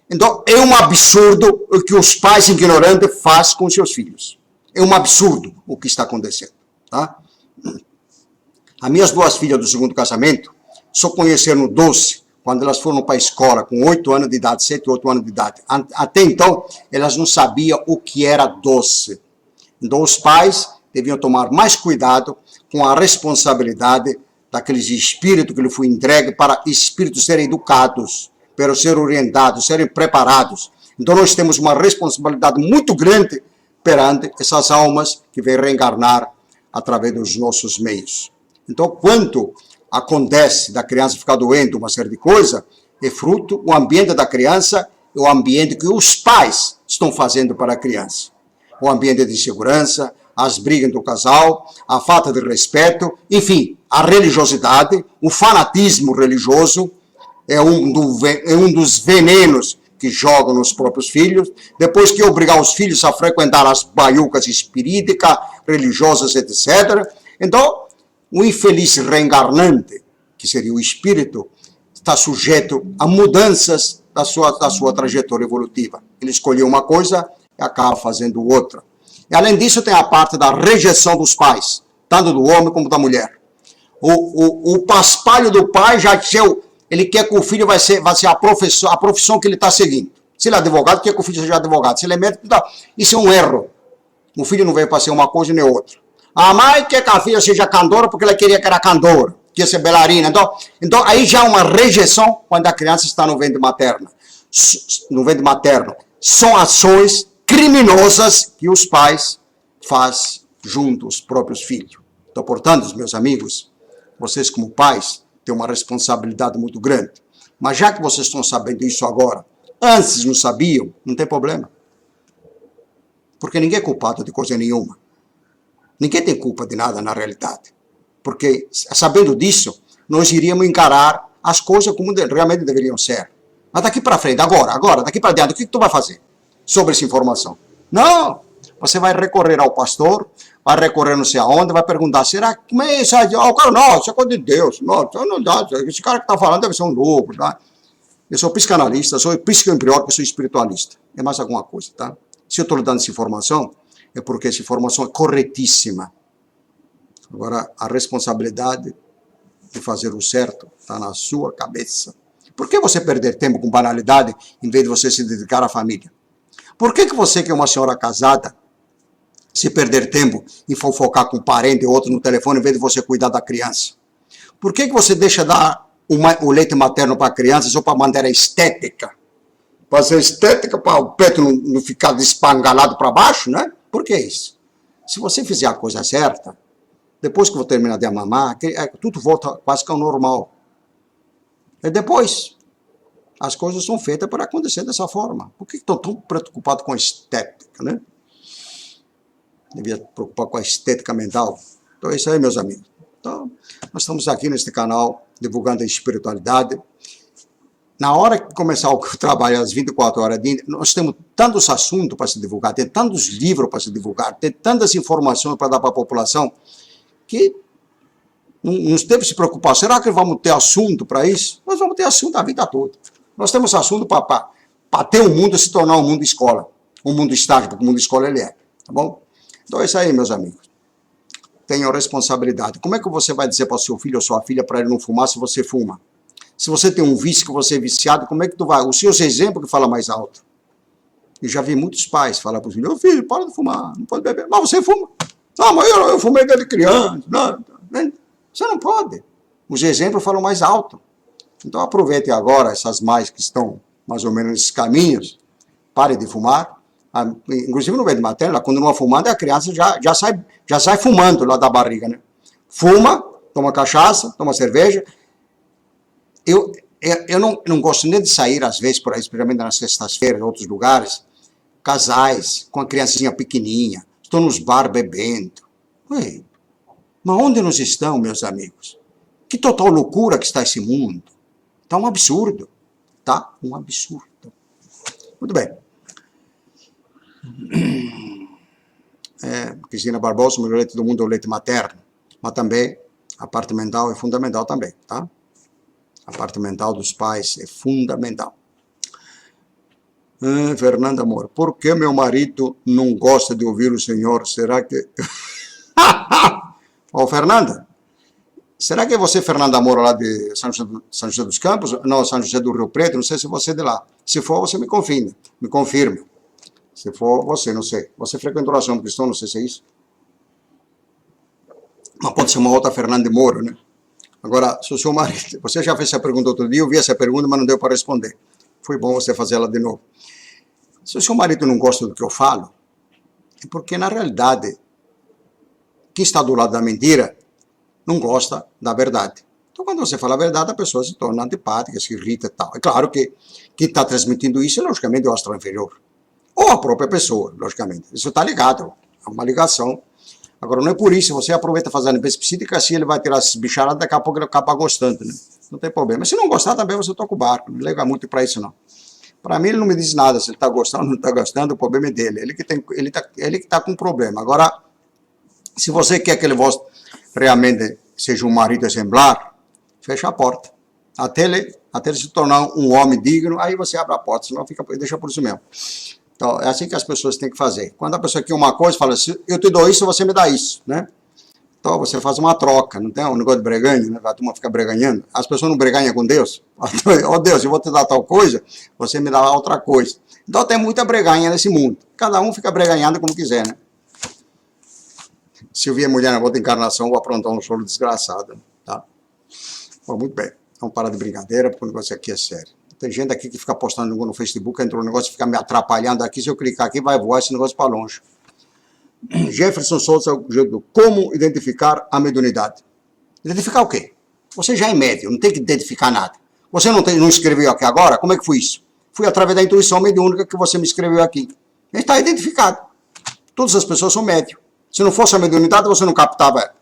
Então, é um absurdo o que os pais ignorantes fazem com seus filhos. É um absurdo o que está acontecendo. Tá? As minhas duas filhas do segundo casamento só conheceram o doce quando elas foram para a escola com 8 anos de idade, 7, 8 anos de idade. Até então, elas não sabiam o que era doce. Então, os pais deviam tomar mais cuidado com a responsabilidade daqueles espíritos que lhe foi entregue para espíritos serem educados, para serem orientados, serem preparados. Então, nós temos uma responsabilidade muito grande perante essas almas que vêm reencarnar através dos nossos meios. Então, quando acontece da criança ficar doente, uma série de coisas, é fruto, o ambiente da criança é o ambiente que os pais estão fazendo para a criança. O ambiente de insegurança, as brigas do casal, a falta de respeito, enfim, a religiosidade, o fanatismo religioso é um dos venenos que jogam nos próprios filhos, depois que obrigar os filhos a frequentar as baiucas espíritas, religiosas, etc. Então, o infeliz reencarnante, que seria o espírito, está sujeito a mudanças da sua trajetória evolutiva. Ele escolheu uma coisa e acaba fazendo outra. E, além disso, tem a parte da rejeição dos pais, tanto do homem como da mulher. O paspalho do pai já ele quer que o filho vai ser a profissão que ele está seguindo. Se ele é advogado, quer que o filho seja advogado. Se ele é médico, isso é um erro. O filho não veio para ser uma coisa nem outra. A mãe quer que a filha seja cantora porque ela queria que era cantora, quer ser bailarina. Então aí já há uma rejeição quando a criança está no ventre materno. No ventre materno. São ações criminosas que os pais fazem junto aos próprios filhos. Então, portanto, meus amigos, vocês como pais têm uma responsabilidade muito grande. Mas já que vocês estão sabendo isso agora, antes não sabiam, não tem problema. Porque ninguém é culpado de coisa nenhuma. Ninguém tem culpa de nada na realidade. Porque, sabendo disso, nós iríamos encarar as coisas como realmente deveriam ser. Mas daqui para frente, agora, daqui para diante, o que tu vai fazer sobre essa informação? Não! Você vai recorrer ao pastor, vai recorrer não sei aonde, vai perguntar, será que como é isso? O cara, não, isso é coisa de Deus. Não dá, esse cara que está falando deve ser um louco. Tá? Eu sou psicanalista, sou psicoembriólogo, sou espiritualista. É mais alguma coisa, tá? Se eu estou lhe dando essa informação, é porque essa informação é corretíssima. Agora, a responsabilidade de fazer o certo está na sua cabeça. Por que você perder tempo com banalidade em vez de você se dedicar à família? Por que você, que é uma senhora casada, se perder tempo em fofocar com um parente ou outro no telefone em vez de você cuidar da criança? Por que você deixa dar o leite materno para a criança só para manter a estética? Fazer estética para o peito não ficar despangalado para baixo, né? Por que isso? Se você fizer a coisa certa, depois que eu terminar de amamar, tudo volta quase que ao normal. E depois, as coisas são feitas para acontecer dessa forma. Por que estão tão preocupados com a estética, né? Devia preocupar com a estética mental. Então é isso aí, meus amigos. Então, nós estamos aqui neste canal, divulgando a espiritualidade. Na hora que começar o trabalho, às 24 horas, nós temos tantos assuntos para se divulgar, tem tantos livros para se divulgar, tem tantas informações para dar para a população, que não deve se preocupar. Será que vamos ter assunto para isso? Nós vamos ter assunto a vida toda. Nós temos assunto para ter um mundo se tornar um mundo escola. Um mundo estágio, porque o mundo escola ele é. Tá bom? Então é isso aí, meus amigos. Tenham responsabilidade. Como é que você vai dizer para o seu filho ou sua filha para ele não fumar se você fuma? Se você tem um vício que você é viciado, como é que tu vai? Os seus exemplos que falam mais alto. Eu já vi muitos pais falar para os filhos, filho, para de fumar, não pode beber. Mas você fuma. Não, mas eu fumei desde criança. Não, você não pode. Os exemplos falam mais alto. Então aproveite agora essas mães que estão mais ou menos nesses caminhos, parem de fumar. Inclusive no ventre materno, quando não é fumando, a criança já sai fumando lá da barriga, né? Fuma, toma cachaça, toma cerveja. Eu não gosto nem de sair, às vezes, por aí, especialmente nas sextas-feiras, em outros lugares, casais com a criancinha pequenininha, estão nos bar bebendo. Ué, mas onde nós estamos, meus amigos? Que total loucura que está esse mundo. Está um absurdo. Está um absurdo. Muito bem. Cristina Barbosa, o melhor leite do mundo é o leite materno. Mas também, a parte mental é fundamental também, tá? A parte mental dos pais é fundamental. Fernanda Moura, por que meu marido não gosta de ouvir o Senhor? Será que... Ô, Fernanda, será que é você, Fernanda Moura, lá de São José dos Campos? Não, São José do Rio Preto, não sei se você é de lá. Se for, você me confirma. Se for, você, não sei. Você frequenta oração cristã, não sei se é isso. Mas pode ser uma outra Fernanda Moura, né? Agora, se o seu marido... Você já fez essa pergunta outro dia, eu vi essa pergunta, mas não deu para responder. Foi bom você fazer ela de novo. Se o seu marido não gosta do que eu falo, é porque, na realidade, quem está do lado da mentira não gosta da verdade. Então, quando você fala a verdade, a pessoa se torna antipática, se irrita e tal. É claro que quem está transmitindo isso, logicamente, é o astral inferior. Ou a própria pessoa, logicamente. Isso está ligado, é uma ligação. Agora, não é por isso, você aproveita fazendo limpeza psíquica, assim ele vai tirar esses bicharadas, daqui a pouco ele acaba gostando, né? Não tem problema. Mas se não gostar também, você toca o barco. Não liga muito para isso, não. Para mim, ele não me diz nada se ele está gostando ou não está gostando, o problema é dele. Ele que está com problema. Agora, se você quer que ele realmente seja um marido exemplar, fecha a porta. Até ele se tornar um homem digno, aí você abre a porta, senão deixa por isso mesmo. Então, é assim que as pessoas têm que fazer. Quando a pessoa quer uma coisa, fala assim, eu te dou isso, você me dá isso, né? Então, você faz uma troca, não tem um negócio de breganho, né? A turma fica breganhando. As pessoas não breganham com Deus. Ó Deus, eu vou te dar tal coisa, você me dá outra coisa. Então, tem muita breganha nesse mundo. Cada um fica breganhando como quiser, né? Se eu vier mulher na outra encarnação, vou aprontar um choro desgraçado, tá? Bom, muito bem. Vamos parar de brincadeira, porque o negócio aqui é sério. Tem gente aqui que fica postando no Facebook, entrou no negócio e fica me atrapalhando aqui. Se eu clicar aqui, vai voar esse negócio para longe. Jefferson Souza, como identificar a mediunidade? Identificar o quê? Você já é médium, não tem que identificar nada. Você não escreveu aqui agora? Como é que foi isso? Foi através da intuição mediúnica que você me escreveu aqui. Está identificado. Todas as pessoas são médium. Se não fosse a mediunidade, você não captava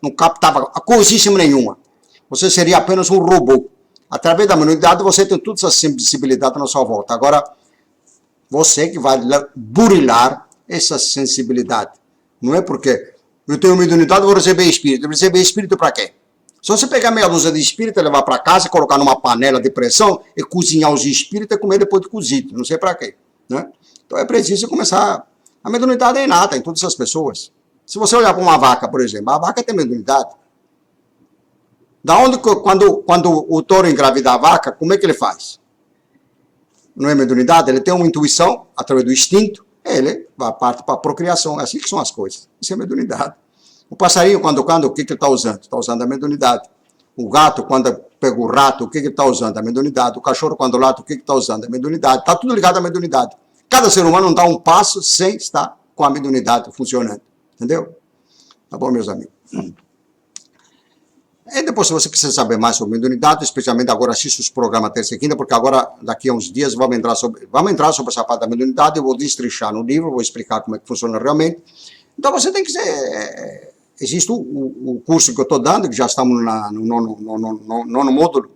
coisíssima nenhuma. Você seria apenas um robô. Através da mediunidade, você tem toda essa sensibilidade na sua volta. Agora, você que vai burilar essa sensibilidade. Não é porque eu tenho mediunidade e vou receber espírito. Receber espírito para quê? Só você pegar meia dúzia de espírito, levar para casa, colocar numa panela de pressão e cozinhar os espíritos e comer depois de cozido. Não sei para quê. Né? Então é preciso começar. A mediunidade é inata em todas as pessoas. Se você olhar para uma vaca, por exemplo, a vaca tem mediunidade. Da onde, quando o touro engravida a vaca, como é que ele faz? Não é mediunidade? Ele tem uma intuição, através do instinto, ele vai parte para a procriação. É assim que são as coisas. Isso é mediunidade. O passarinho, quando o que ele está usando? Está usando a mediunidade. O gato, quando pega o rato, o que ele está usando? A mediunidade. O cachorro, quando late, o que ele está usando? A mediunidade. Está tudo ligado à mediunidade. Cada ser humano não dá um passo sem estar com a mediunidade funcionando. Entendeu? Tá bom, meus amigos? E depois, se você precisa saber mais sobre mediunidade, especialmente agora assista os programas terça e quinta, porque agora, daqui a uns dias, vamos entrar sobre essa parte da mediunidade, eu vou destrinchar no livro, vou explicar como é que funciona realmente. Então, você tem que ser... Existe o curso que eu estou dando, que já estamos no nono módulo.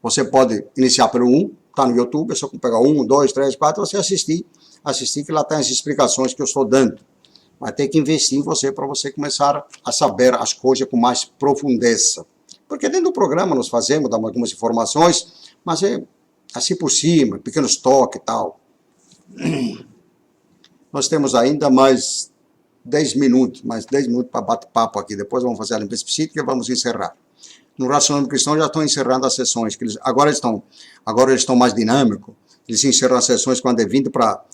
Você pode iniciar pelo 1, está no YouTube, é só pegar 1, 2, 3, 4, você assistir, que lá tem as explicações que eu estou dando. Vai ter que investir em você para você começar a saber as coisas com mais profundeza. Porque dentro do programa nós fazemos, damos algumas informações, mas é assim por cima, pequenos toques e tal. Nós temos ainda mais 10 minutos para bate-papo aqui. Depois vamos fazer a limpeza psíquica e vamos encerrar. No Racionalismo Cristão já estão encerrando as sessões, que agora eles estão mais dinâmicos. Eles encerram as sessões quando é 20 para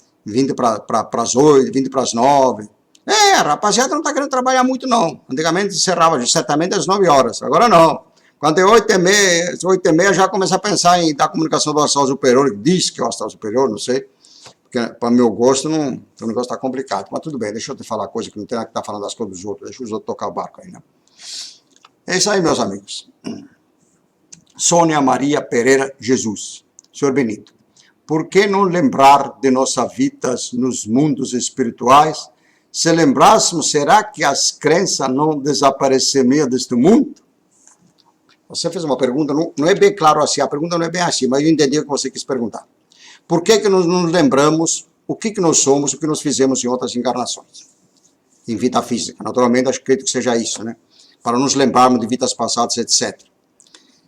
as 8, 20 para as 9. A rapaziada não está querendo trabalhar muito, não. Antigamente encerrava certamente às 9 horas. Agora não. Quando é 8h30 já começa a pensar em dar comunicação do astral superior, que diz que é o astral superior, não sei. Porque para meu gosto, o negócio está complicado. Mas tudo bem, deixa eu te falar coisa que não tem nada que estar falando das coisas dos outros. Deixa os outros tocar o barco aí, né? É isso aí, meus amigos. Sônia Maria Pereira Jesus. Senhor Benito, por que não lembrar de nossas vidas nos mundos espirituais? Se lembrássemos, será que as crenças não desapareceriam deste mundo? Você fez uma pergunta, não é bem claro assim, a pergunta não é bem assim, mas eu entendi o que você quis perguntar. Por que nós não lembramos o que nós somos, o que nós fizemos em outras encarnações? Em vida física, naturalmente, acho que seja isso, né? Para nos lembrarmos de vidas passadas, etc.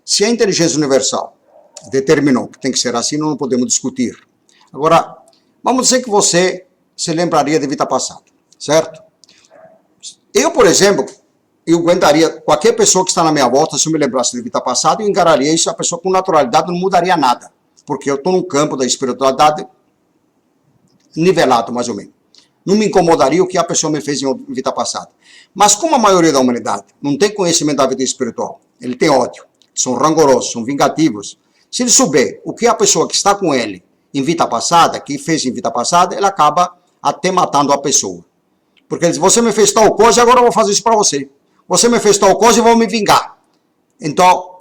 Se a inteligência universal determinou que tem que ser assim, não podemos discutir. Agora, Vamos dizer que você se lembraria de vida passada, certo? Eu, por exemplo, eu aguentaria, qualquer pessoa que está na minha volta, se eu me lembrasse de vida passada, eu encararia isso, a pessoa com naturalidade não mudaria nada, porque eu estou num campo da espiritualidade nivelado, mais ou menos. Não me incomodaria o que a pessoa me fez em vida passada. Mas como a maioria da humanidade não tem conhecimento da vida espiritual, ele tem ódio, são rancorosos, são vingativos, se ele souber o que a pessoa que está com ele em vida passada, que fez em vida passada, ele acaba até matando a pessoa. Porque ele diz, você me fez tal coisa, agora eu vou fazer isso para você. Você me fez tal coisa e vou me vingar. Então,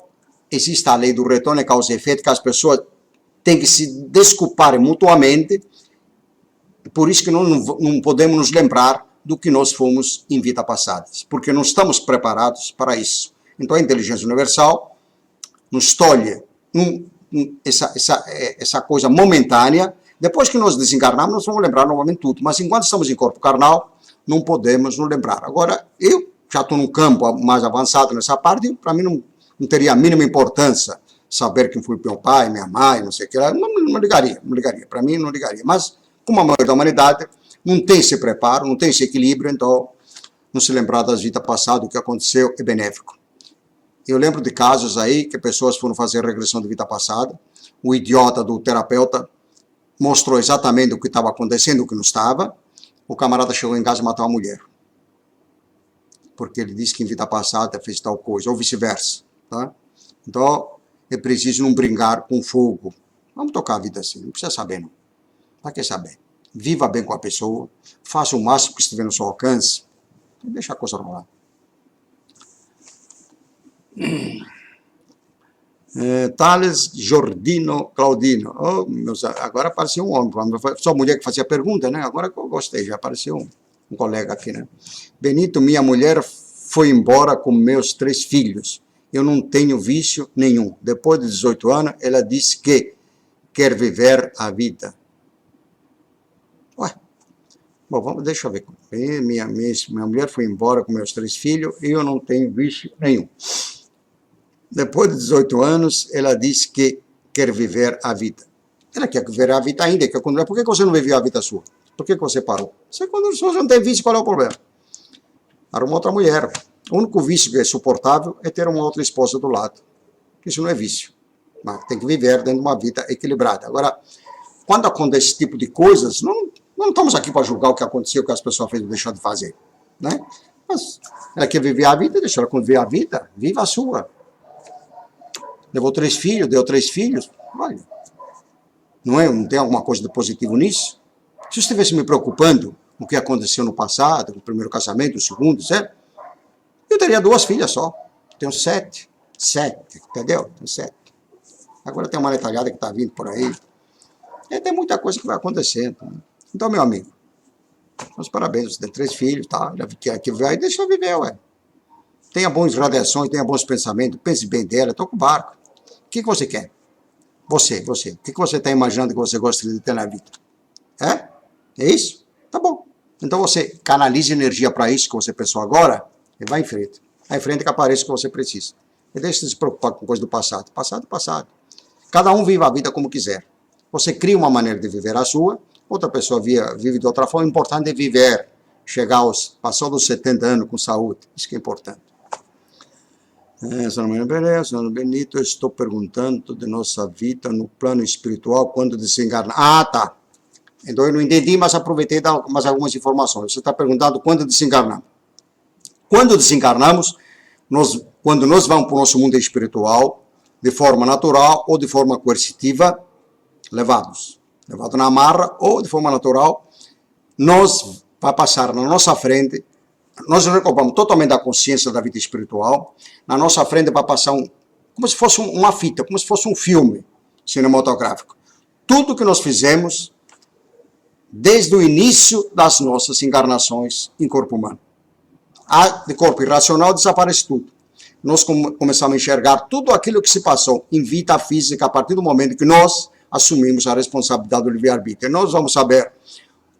existe a lei do retorno e causa e efeito, que as pessoas têm que se desculparem mutuamente. Por isso que não podemos nos lembrar do que nós fomos em vida passada, porque não estamos preparados para isso. Então, a inteligência universal nos tolhe essa coisa momentânea. Depois que nós desencarnamos, nós vamos lembrar novamente tudo. Mas enquanto estamos em corpo carnal, não podemos nos lembrar. Agora, eu já estou num campo mais avançado nessa parte, para mim não teria a mínima importância saber quem foi meu pai, minha mãe, não sei o que lá. Não ligaria. Para mim, não ligaria. Mas, como a maioria da humanidade não tem esse preparo, não tem esse equilíbrio, então, não se lembrar das vidas passadas, o que aconteceu é benéfico. Eu lembro de casos aí que pessoas foram fazer regressão de vida passada, o idiota do terapeuta mostrou exatamente o que estava acontecendo, o que não estava, o camarada chegou em casa e matou a mulher. Porque ele disse que em vida passada fez tal coisa, ou vice-versa. Tá? Então, é preciso não brincar com fogo. Vamos tocar a vida assim, não precisa saber não. Para que saber? Viva bem com a pessoa, faça o máximo que estiver no seu alcance, e deixa a coisa rolar. Thales Jordino Claudino. Oh, agora apareceu um homem. Só mulher que fazia pergunta, né? Agora que eu gostei, já apareceu um colega aqui, né? Benito, minha mulher foi embora com meus 3 filhos. Eu não tenho vício nenhum. Depois de 18 anos, ela disse que quer viver a vida. Ué. Bom, deixa eu ver. Minha mulher foi embora com meus 3 filhos e eu não tenho vício nenhum. Depois de 18 anos, ela disse que quer viver a vida. Ela quer viver a vida ainda, quer continuar. Por que você não viveu a vida sua? Por que você parou? Você, quando você não tem vício, qual é o problema? Arruma outra mulher. O único vício que é suportável é ter uma outra esposa do lado. Isso não é vício. Mas tem que viver dentro de uma vida equilibrada. Agora, quando acontece esse tipo de coisas, não estamos aqui para julgar o que aconteceu, o que as pessoas fez ou deixou de fazer. Né? Mas ela quer viver a vida, deixa ela viver a vida, viva a sua. Levou 3 filhos, deu 3 filhos, olha, não tem alguma coisa de positivo nisso? Se eu estivesse me preocupando com o que aconteceu no passado, no primeiro casamento, no segundo, certo? Eu teria 2 filhas só, tenho 7, entendeu? Tenho 7. Agora tem uma letalhada que está vindo por aí, e tem muita coisa que vai acontecendo. Né? Então, meu amigo, meus parabéns, você tem 3 filhos, tá? Que vai, deixa eu viver, ué. Tenha boas radiações, tenha bons pensamentos, pense bem dela, toca o barco. O que você quer? Você. O que você está imaginando que você gostaria de ter na vida? É? É isso? Tá bom. Então você canalize energia para isso que você pensou agora e vai em frente. Vai em frente que apareça o que você precisa. E deixe de se preocupar com coisa do passado. Passado. Cada um vive a vida como quiser. Você cria uma maneira de viver a sua, outra pessoa vive de outra forma. O importante é viver, passar dos 70 anos com saúde. Isso que é importante. Senhor Benito, eu estou perguntando de nossa vida no plano espiritual quando desencarnar. Ah, tá. Então eu não entendi, mas aproveitei e dar mais algumas informações. Você está perguntando quando desencarnamos. Quando desencarnamos, quando nós vamos para o nosso mundo espiritual, de forma natural ou de forma coercitiva, levado na amarra ou de forma natural, vai passar na nossa frente. Nós recobramos totalmente a consciência da vida espiritual. Na nossa frente vai passar como se fosse uma fita, como se fosse um filme cinematográfico. Tudo que nós fizemos desde o início das nossas encarnações em corpo humano. De corpo irracional desaparece tudo. Nós começamos a enxergar tudo aquilo que se passou em vida física a partir do momento que nós assumimos a responsabilidade do livre-arbítrio. Nós vamos saber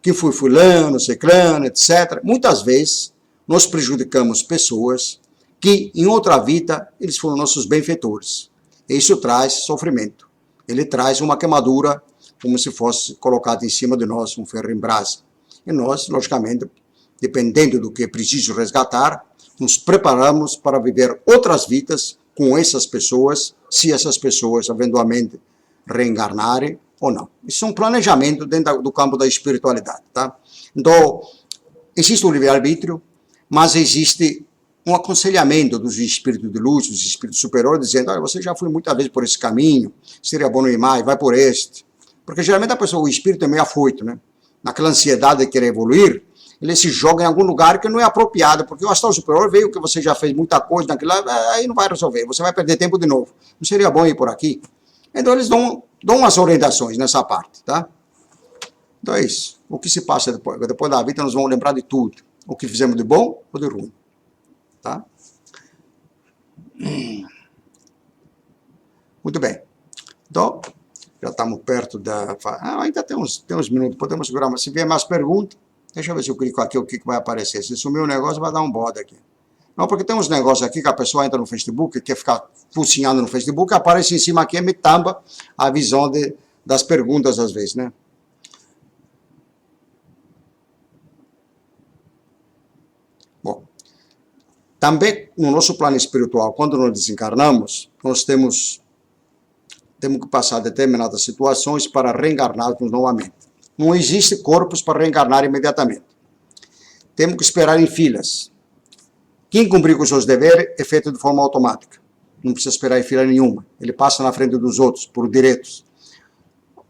que foi fulano, ciclano, etc. Muitas vezes nós prejudicamos pessoas que, em outra vida, eles foram nossos benfeitores. Isso traz sofrimento. Ele traz uma queimadura como se fosse colocado em cima de nós um ferro em brasa. E nós, logicamente, dependendo do que é preciso resgatar, nos preparamos para viver outras vidas com essas pessoas, se essas pessoas eventualmente reencarnarem ou não. Isso é um planejamento dentro do campo da espiritualidade, tá? Então, existe o livre-arbítrio, mas existe um aconselhamento dos espíritos de luz, dos espíritos superiores, dizendo, olha, você já foi muitas vezes por esse caminho, seria bom não ir mais, vai por este. Porque geralmente a pessoa, o espírito é meio afoito, né? Naquela ansiedade de querer evoluir, ele se joga em algum lugar que não é apropriado, porque o astral superior veio que você já fez muita coisa naquilo, aí não vai resolver, você vai perder tempo de novo. Não seria bom ir por aqui? Então eles dão umas orientações nessa parte, tá? Então é isso. O que se passa depois? Depois da vida nós vamos lembrar de tudo. O que fizemos de bom ou de ruim. Tá? Muito bem. Então, já estamos perto da... ainda tem uns minutos, podemos segurar, mas se vier mais perguntas, deixa eu ver se eu clico aqui o que vai aparecer. Se sumir o negócio, vai dar um bode aqui. Não, porque tem uns negócios aqui que a pessoa entra no Facebook, quer ficar focinhando no Facebook, aparece em cima aqui e me tampa a visão das perguntas às vezes, né? Bom, também no nosso plano espiritual, quando nós desencarnamos, nós temos que passar determinadas situações para reencarnarmos novamente. Não existe corpos para reencarnar imediatamente. Temos que esperar em filas. Quem cumprir com os seus deveres é feito de forma automática. Não precisa esperar em fila nenhuma. Ele passa na frente dos outros, por direitos.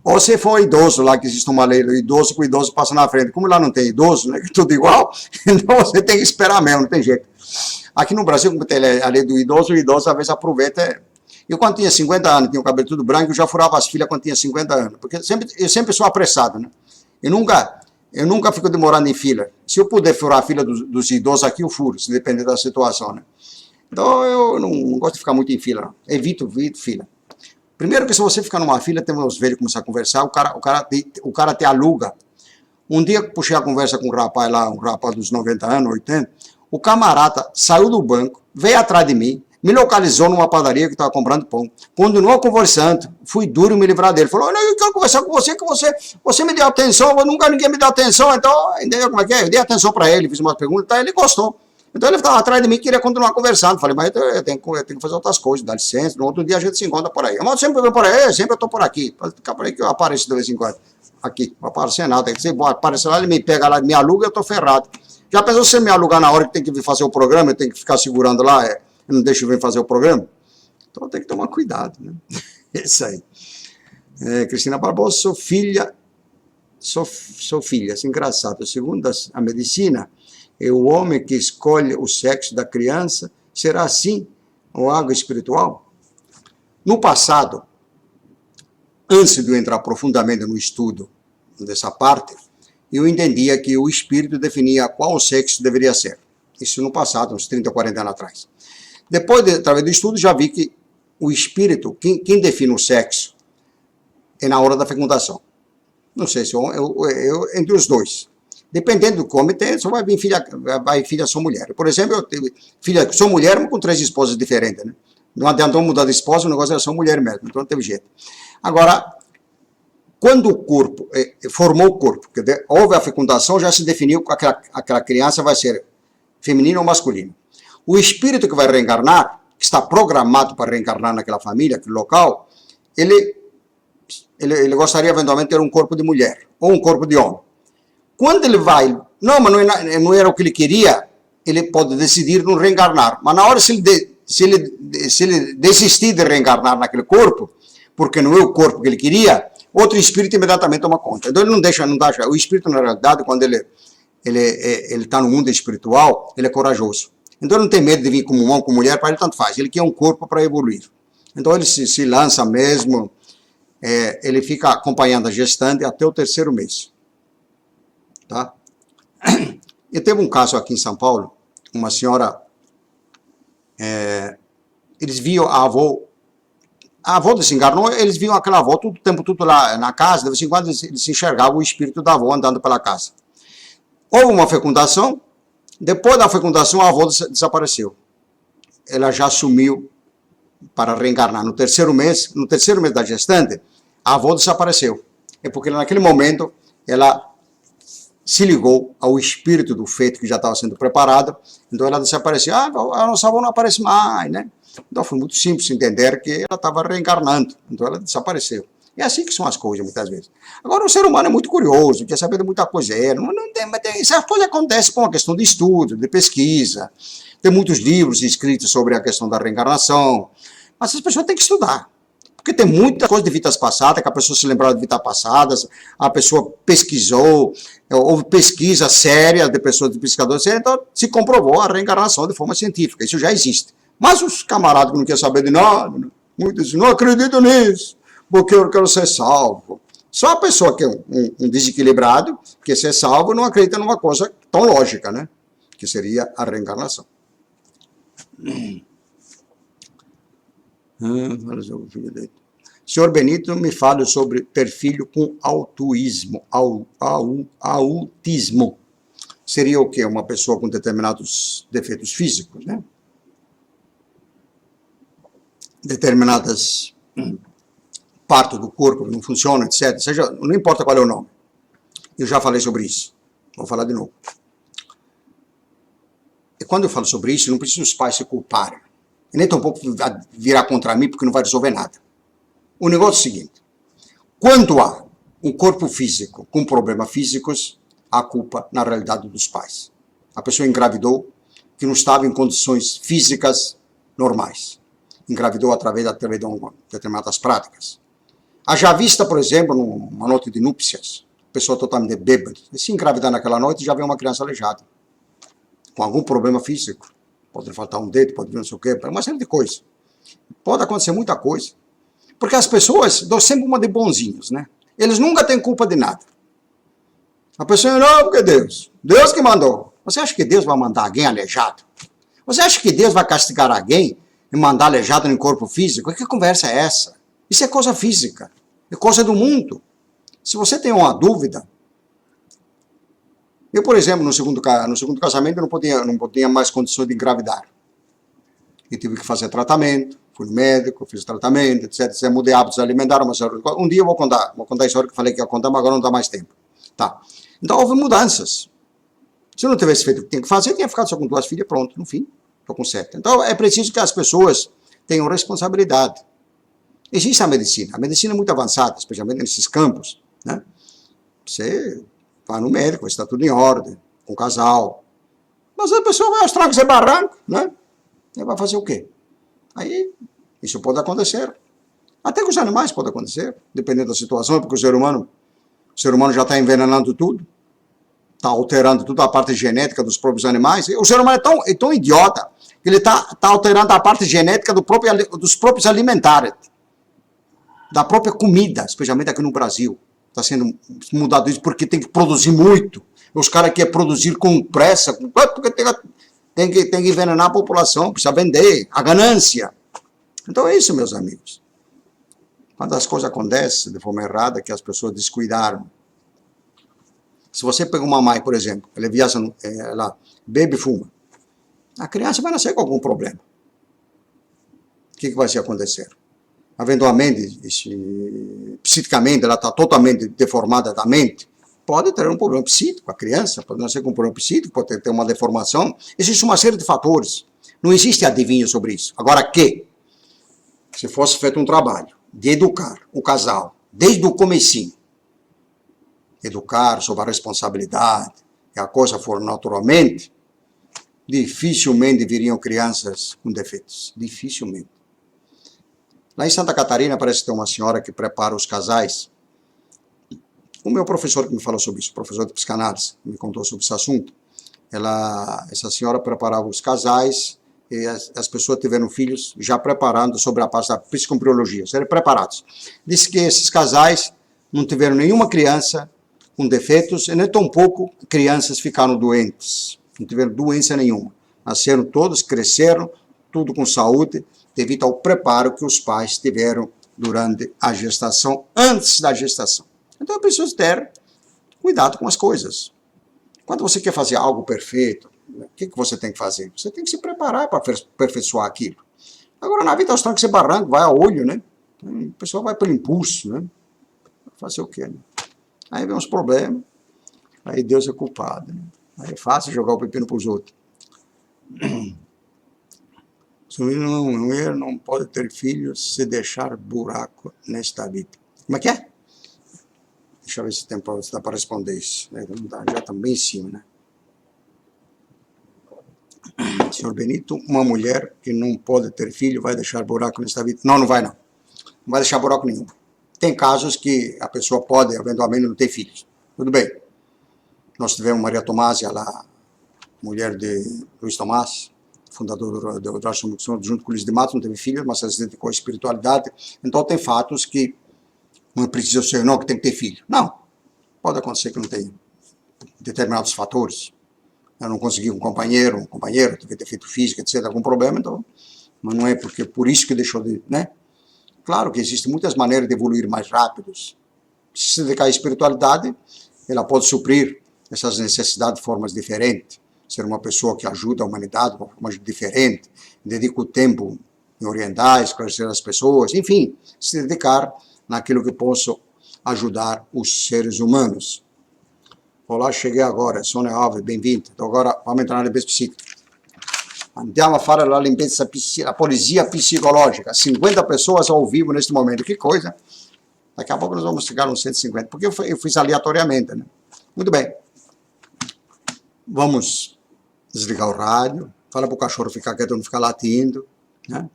Ou se for idoso, lá que existe uma lei, o idoso com o idoso passa na frente. Como lá não tem idoso, né, que é tudo igual, então você tem que esperar mesmo, não tem jeito. Aqui no Brasil, como tem a lei do idoso, o idoso às vezes aproveita. Eu quando tinha 50 anos, tinha o cabelo tudo branco, eu já furava as filas quando tinha 50 anos. Porque eu sempre sou apressado, né? Eu nunca fico demorando em fila. Se eu puder furar a fila dos idosos aqui, eu furo, se depender da situação, né? Então, eu não gosto de ficar muito em fila, não. Evito fila. Primeiro que se você ficar numa fila, tem uns velhos começar a conversar, o cara te aluga. Um dia que puxei a conversa com um rapaz lá, um rapaz dos 90 anos, 80, o camarada saiu do banco, veio atrás de mim, me localizou numa padaria que estava comprando pão, continuou conversando, fui duro em me livrar dele, falou, não, eu quero conversar com você, que você me deu atenção, nunca ninguém me deu atenção, então, entendeu como é que é? Eu dei atenção para ele, fiz umas perguntas, tá, ele gostou. Então ele estava atrás de mim e queria continuar conversando. Falei, mas eu tenho que fazer outras coisas, dá licença, no outro dia a gente se encontra por aí. Mas sempre vem por aí, sempre eu estou por aqui. Fica por aí que eu apareço de vez em quando. Aqui, não aparece nada. Se aparecer lá, ele me pega lá, me aluga, eu estou ferrado. Já pensou se você me alugar na hora que tem que vir fazer o programa, eu tenho que ficar segurando lá, eu não deixo eu vir fazer o programa? Então tem que tomar cuidado, né? Isso aí. Cristina Barbosa, sou filha, assim, engraçado. Segundo a medicina, é o homem que escolhe o sexo da criança, será assim ou algo espiritual? No passado, antes de eu entrar profundamente no estudo dessa parte, eu entendia que o espírito definia qual sexo deveria ser. Isso no passado, uns 30, 40 anos atrás. Depois, através do estudo, já vi que o espírito, quem define o sexo, é na hora da fecundação. Não sei se entre os dois. Dependendo do que o homem tem, só vai vir filha só mulher. Por exemplo, eu tive filha só mulher, mas com 3 esposas diferentes, né? Não adiantou mudar de esposa, o negócio era só mulher mesmo, então não teve jeito. Agora, quando o corpo, formou o corpo, houve a fecundação, já se definiu que aquela criança vai ser feminino ou masculino. O espírito que vai reencarnar, que está programado para reencarnar naquela família, naquele local, ele gostaria eventualmente de ter um corpo de mulher, ou um corpo de homem. Quando ele vai, não, mas não era o que ele queria, ele pode decidir não reencarnar. Mas na hora, se ele desistir de reencarnar naquele corpo, porque não é o corpo que ele queria, outro espírito imediatamente toma conta. Então ele não deixa. O espírito, na realidade, quando ele está no mundo espiritual, ele é corajoso. Então ele não tem medo de vir como homem, como mulher, para ele tanto faz. Ele quer um corpo para evoluir. Então ele se lança mesmo, ele fica acompanhando a gestante até o 3º mês. Tá? E teve um caso aqui em São Paulo, uma senhora, eles viam a avó desencarnou, eles viam aquela avó todo o tempo, tudo lá na casa, de vez em quando eles se enxergavam o espírito da avó andando pela casa. Houve uma fecundação, depois da fecundação a avó desapareceu. Ela já sumiu para reencarnar. No terceiro mês da gestante, a avó desapareceu. é porque naquele momento ela se ligou ao espírito do feto que já estava sendo preparado, então ela desapareceu. A nossa avó não aparece mais, né? Então foi muito simples entender que ela estava reencarnando, então ela desapareceu. É assim que são as coisas, muitas vezes. Agora, o ser humano é muito curioso, quer saber de muita coisa. Essas coisas acontecem com uma questão de estudo, de pesquisa. Tem muitos livros escritos sobre a questão da reencarnação, mas as pessoas têm que estudar. Porque tem muita coisa de vidas passadas, que a pessoa se lembrava de vidas passadas, a pessoa pesquisou, houve pesquisa séria de pessoas, de pesquisadores, então se comprovou a reencarnação de forma científica. Isso já existe. Mas os camaradas que não querem saber de nada, muitos dizem, não acredito nisso, porque eu quero ser salvo. Só a pessoa que é um desequilibrado, que quer ser salvo, não acredita numa coisa tão lógica, né? Que seria a reencarnação. Senhor Benito, me fale sobre ter filho com autismo. Autismo. Seria o quê? Uma pessoa com determinados defeitos físicos, né? Determinadas partes do corpo que não funcionam, etc. Seja, não importa qual é o nome. Eu já falei sobre isso. Vou falar de novo. E quando eu falo sobre isso, não preciso os pais se culparem. E nem tampouco virar contra mim, porque não vai resolver nada. O negócio é o seguinte. Quando há um corpo físico com problemas físicos, há culpa, na realidade, dos pais. A pessoa engravidou que não estava em condições físicas normais. Engravidou através de determinadas práticas. Haja vista, por exemplo, numa noite de núpcias, pessoa totalmente bêbada, e se engravidar naquela noite, já vem uma criança aleijada, com algum problema físico. Pode faltar um dedo, pode vir não sei o quê, uma série de coisas. Pode acontecer muita coisa. Porque as pessoas dão sempre uma de bonzinhos, né? Eles nunca têm culpa de nada. A pessoa não, porque Deus que mandou. Você acha que Deus vai mandar alguém aleijado? Você acha que Deus vai castigar alguém e mandar aleijado no corpo físico? Que conversa é essa? Isso é coisa física, é coisa do mundo. Se você tem uma dúvida... Eu, por exemplo, no segundo casamento, eu não podia mais condições de engravidar. Eu tive que fazer tratamento, fui médico, fiz tratamento, etc. Mudei hábitos alimentares, mas um dia eu vou contar a história que eu falei que ia contar, mas agora não dá mais tempo. Tá. Então houve mudanças. Se eu não tivesse feito o que tinha que fazer, eu tinha ficado só com 2 filhas, pronto, no fim, estou com 7. Então é preciso que as pessoas tenham responsabilidade. Existe a medicina é muito avançada, especialmente nesses campos, né? Você vai no médico, está tudo em ordem, com o casal. Mas a pessoa vai aos trancos e barrancos, né? E vai fazer o quê? Aí, isso pode acontecer. Até com os animais pode acontecer, dependendo da situação, porque o ser humano já está envenenando tudo, está alterando toda a parte genética dos próprios animais. O ser humano é tão idiota que ele está alterando a parte genética dos próprios alimentares, da própria comida, especialmente aqui no Brasil. Está sendo mudado isso porque tem que produzir muito. Os caras querem produzir com pressa, porque tem que envenenar a população, precisa vender, a ganância. Então é isso, meus amigos. Quando as coisas acontecem de forma errada, que as pessoas descuidaram. Se você pega uma mãe, por exemplo, ela bebe e fuma, a criança vai nascer com algum problema. O que vai se acontecer? Eventualmente, psiquicamente, ela está totalmente deformada da mente, pode ter um problema psíquico, a criança pode nascer com um problema psíquico, pode ter uma deformação, existe uma série de fatores, não existe adivinho sobre isso. Agora se fosse feito um trabalho de educar o casal, desde o comecinho, educar sobre a responsabilidade, e a coisa for naturalmente, dificilmente viriam crianças com defeitos, dificilmente. Lá em Santa Catarina parece que tem uma senhora que prepara os casais. O meu professor que me falou sobre isso, professor de psicanálise, me contou sobre esse assunto. Essa senhora preparava os casais e as pessoas tiveram filhos já preparando sobre a parte da psicoembriologia, serem preparados. Disse que esses casais não tiveram nenhuma criança com defeitos e nem tampouco crianças ficaram doentes. Não tiveram doença nenhuma. Nasceram todos, cresceram, tudo com saúde, devido ao preparo que os pais tiveram durante a gestação, antes da gestação. Então é preciso ter cuidado com as coisas. Quando você quer fazer algo perfeito, o que você tem que fazer? Você tem que se preparar para aperfeiçoar aquilo. Agora, na vida, aos trancos e barrancos, vai a olho, né? O pessoal vai pelo impulso, né? Fazer o quê, né? Aí vem uns problemas, aí Deus é culpado. Né? Aí é fácil jogar o pepino para os outros. A mulher não pode ter filhos se deixar buraco nesta vida. Como é que é? Deixa eu ver se dá para responder isso. Já está bem em cima, né? Senhor Benito, uma mulher que não pode ter filho vai deixar buraco nesta vida? Não, não vai não. Não vai deixar buraco nenhum. Tem casos que a pessoa pode, eventualmente, não ter filhos. Tudo bem. Nós tivemos Maria Tomásia lá, mulher de Luiz Tomás, fundador do Brasil, junto com Luiz de Matos, não teve filhos, mas ela se dedicou à espiritualidade. Então tem fatos que não precisa ser, não, que tem que ter filho. Não. Pode acontecer que não tenha determinados fatores. Eu não consegui um companheiro, devia ter feito física, etc., algum problema, então, mas não é porque por isso que deixou de, né? Claro que existem muitas maneiras de evoluir mais rápidos. Se dedicar à espiritualidade, ela pode suprir essas necessidades de formas diferentes. Ser uma pessoa que ajuda a humanidade de uma forma diferente, dedica o tempo em orientar, esclarecer as pessoas, enfim, se dedicar naquilo que possa ajudar os seres humanos. Olá, cheguei agora, Sônia Alves, bem-vinda. Então agora vamos entrar na limpeza psíquica. Andiamo a fare la limpeza, a polizia psicológica. 50 pessoas ao vivo neste momento, que coisa. Daqui a pouco nós vamos chegar uns 150, porque eu fiz aleatoriamente, né? Muito bem. Vamos desligar o rádio, fala para o cachorro ficar quieto, não ficar latindo, né?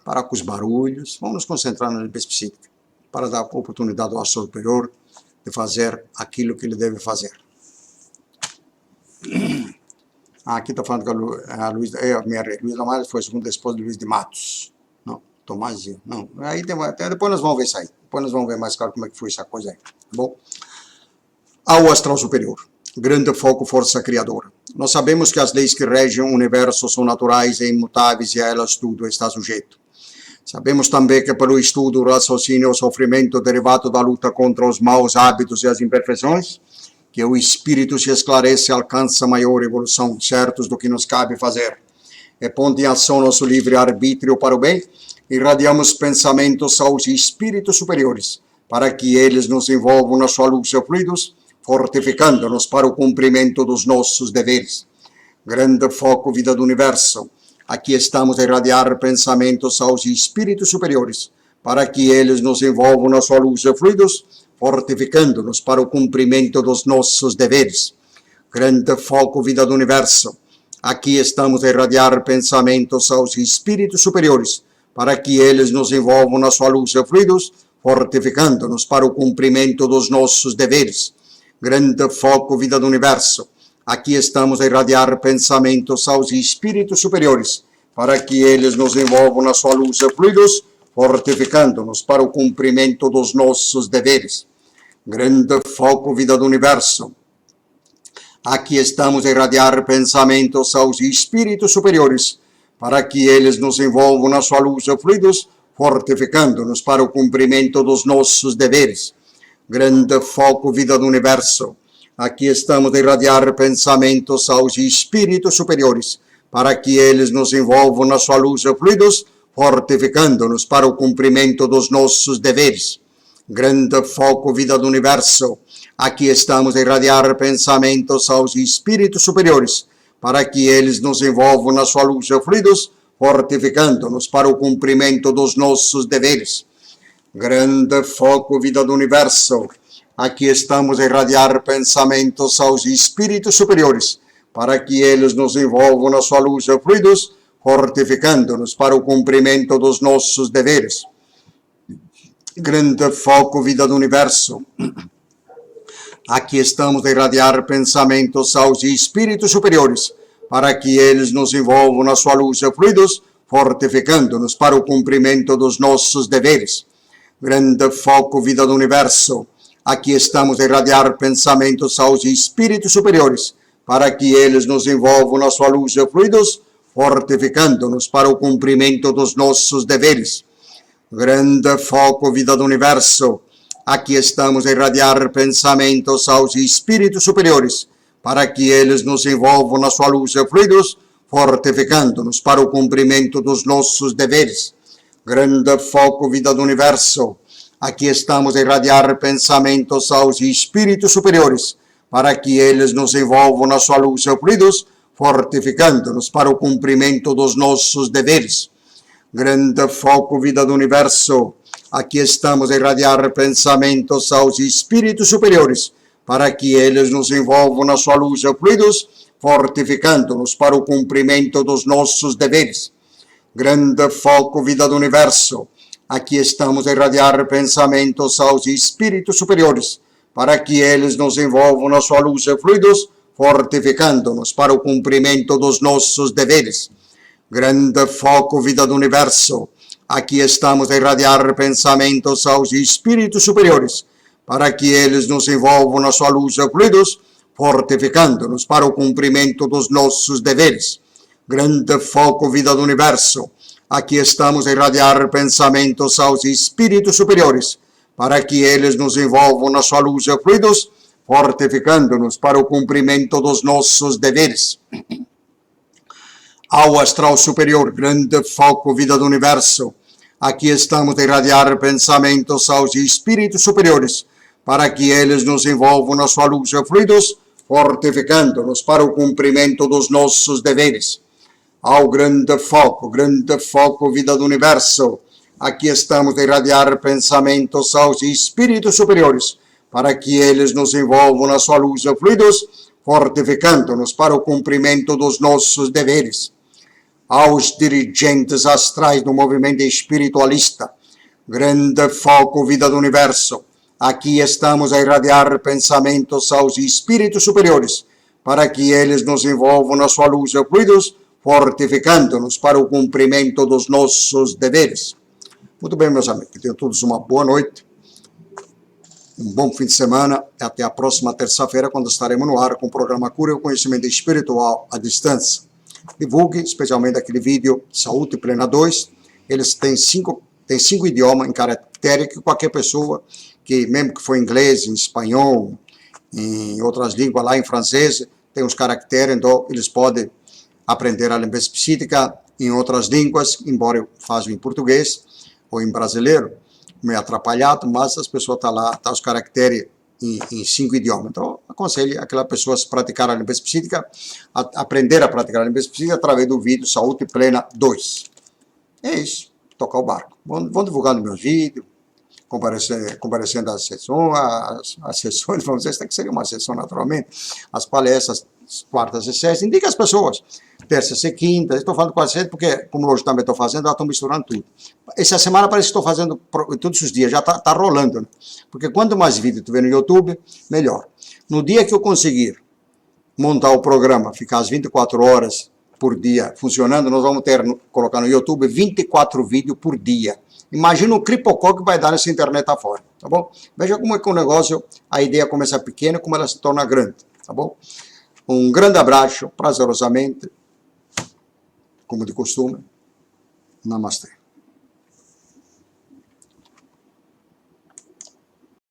Parar com os barulhos. Vamos nos concentrar na limpeza psíquica, para dar oportunidade ao ação superior de fazer aquilo que ele deve fazer. Aqui está falando que a Luísa Tomás foi a segunda esposa de Luiz de Matos. Não, Tomásia, não. Aí depois nós vamos ver isso aí. Depois nós vamos ver mais claro como é que foi essa coisa aí. Tá bom? Ao astral superior. Grande foco, força criadora. Nós sabemos que as leis que regem o universo são naturais e imutáveis e a elas tudo está sujeito. Sabemos também que pelo estudo, o raciocínio e o sofrimento derivado da luta contra os maus hábitos e as imperfeições, que o espírito se esclarece e alcança maior evolução, certos do que nos cabe fazer. E pondo em ação nosso livre-arbítrio para o bem, irradiamos pensamentos aos espíritos superiores, para que eles nos envolvam na sua luz e fluidos, fortificando-nos para o cumprimento dos nossos deveres. Grande foco, vida do universo. Aqui estamos a irradiar pensamentos aos espíritos superiores, para que eles nos envolvam na sua luz e fluidos, fortificando-nos para o cumprimento dos nossos deveres. Grande foco, vida do universo. Aqui estamos a irradiar pensamentos aos espíritos superiores, para que eles nos envolvam na sua luz e fluidos, fortificando-nos para o cumprimento dos nossos deveres. Grande foco, vida do universo. Aqui estamos a irradiar pensamentos aos espíritos superiores, para que eles nos envolvam na sua luz e fluidos, fortificando-nos para o cumprimento dos nossos deveres. Grande foco, vida do universo. Aqui estamos a irradiar pensamentos aos espíritos superiores, para que eles nos envolvam na sua luz e fluidos, fortificando-nos para o cumprimento dos nossos deveres. Grande foco, vida do universo. Aqui estamos a irradiar pensamentos aos espíritos superiores, para que eles nos envolvam na sua luz e fluidos, fortificando-nos para o cumprimento dos nossos deveres. Grande foco, vida do universo. Aqui estamos a irradiar pensamentos aos espíritos superiores, para que eles nos envolvam na sua luz e fluidos, fortificando-nos para o cumprimento dos nossos deveres. Grande foco, vida do universo. Aqui estamos a irradiar pensamentos aos espíritos superiores, para que eles nos envolvam na sua luz e fluidos, fortificando-nos para o cumprimento dos nossos deveres. Grande foco, vida do universo. Aqui estamos a irradiar pensamentos aos espíritos superiores, para que eles nos envolvam na sua luz e fluidos, fortificando-nos para o cumprimento dos nossos deveres. Grande foco, vida do universo. Aqui estamos a irradiar pensamentos aos espíritos superiores, para que eles nos envolvam na sua luz e fluidos, fortificando-nos para o cumprimento dos nossos deveres. Grande foco, vida do universo. Aqui estamos a irradiar pensamentos aos espíritos superiores, para que eles nos envolvam na sua luz e fluidos, fortificando-nos para o cumprimento dos nossos deveres. Grande foco, vida do universo. Aqui estamos a irradiar pensamentos aos espíritos superiores, para que eles nos envolvam na sua luz e fluidos, fortificando-nos para o cumprimento dos nossos deveres. Grande foco, vida do universo. Aqui estamos a irradiar pensamentos aos espíritos superiores, para que eles nos envolvam na sua luz e fluidos, fortificando-nos para o cumprimento dos nossos deveres. Grande foco, vida do universo. Aqui estamos a irradiar pensamentos aos espíritos superiores, para que eles nos envolvam na sua luz e fluidos, fortificando-nos para o cumprimento dos nossos deveres. Grande foco, vida do universo. Aqui estamos a irradiar pensamentos aos espíritos superiores, para que eles nos envolvam na sua luz e fluidos, fortificando-nos para o cumprimento dos nossos deveres. Grande foco, vida do universo. Aqui estamos a irradiar pensamentos aos espíritos superiores, para que eles nos envolvam na sua luz e fluidos, fortificando-nos para o cumprimento dos nossos deveres. Ao astral superior, grande foco, vida do universo. Aqui estamos a irradiar pensamentos aos espíritos superiores, para que eles nos envolvam na sua luz e fluidos, fortificando-nos para o cumprimento dos nossos deveres. Ao grande foco, vida do universo. Aqui estamos a irradiar pensamentos aos espíritos superiores, para que eles nos envolvam na sua luz e fluidos, fortificando-nos para o cumprimento dos nossos deveres. Aos dirigentes astrais do movimento espiritualista, grande foco, vida do universo. Aqui estamos a irradiar pensamentos aos espíritos superiores, para que eles nos envolvam na sua luz e fluidos, fortificando-nos para o cumprimento dos nossos deveres. Muito bem, meus amigos, que tenham todos uma boa noite, um bom fim de semana, e até a próxima terça-feira, quando estaremos no ar com o programa Cura e o Conhecimento Espiritual à Distância. Divulgue, especialmente aquele vídeo Saúde Plena 2, eles têm cinco idiomas em caractere que qualquer pessoa, que mesmo que for em inglês, em espanhol, em outras línguas, lá em francês, tem os caracteres, então eles podem aprender a limpeza psíquica em outras línguas, embora eu faça em português ou em brasileiro, meio atrapalhado, mas as pessoas estão lá, tá os caracteres em 5 idiomas. Então, aconselho aquela pessoa a praticar a limpeza psíquica, aprender a praticar a limpeza psíquica através do vídeo Saúde Plena 2. É isso, tocar o barco. Vão divulgando meus vídeos, comparecendo às sessões, vamos dizer, essa que seria uma sessão naturalmente, as palestras, quartas e sextas, indica as pessoas, terças e quintas, estou falando quase sempre, porque como hoje também estou fazendo, já estou misturando tudo. Essa semana parece que estou fazendo todos os dias, já está rolando, né? Porque quanto mais vídeo tu vê no YouTube, melhor. No dia que eu conseguir montar o programa, ficar as 24 horas por dia funcionando, nós vamos colocar no YouTube 24 vídeos por dia. Imagina o cripocó que vai dar nessa internet afora, tá bom? Veja como é que o negócio, a ideia começa pequena e como ela se torna grande, tá bom? Um grande abraço, prazerosamente, como de costume. Namastê.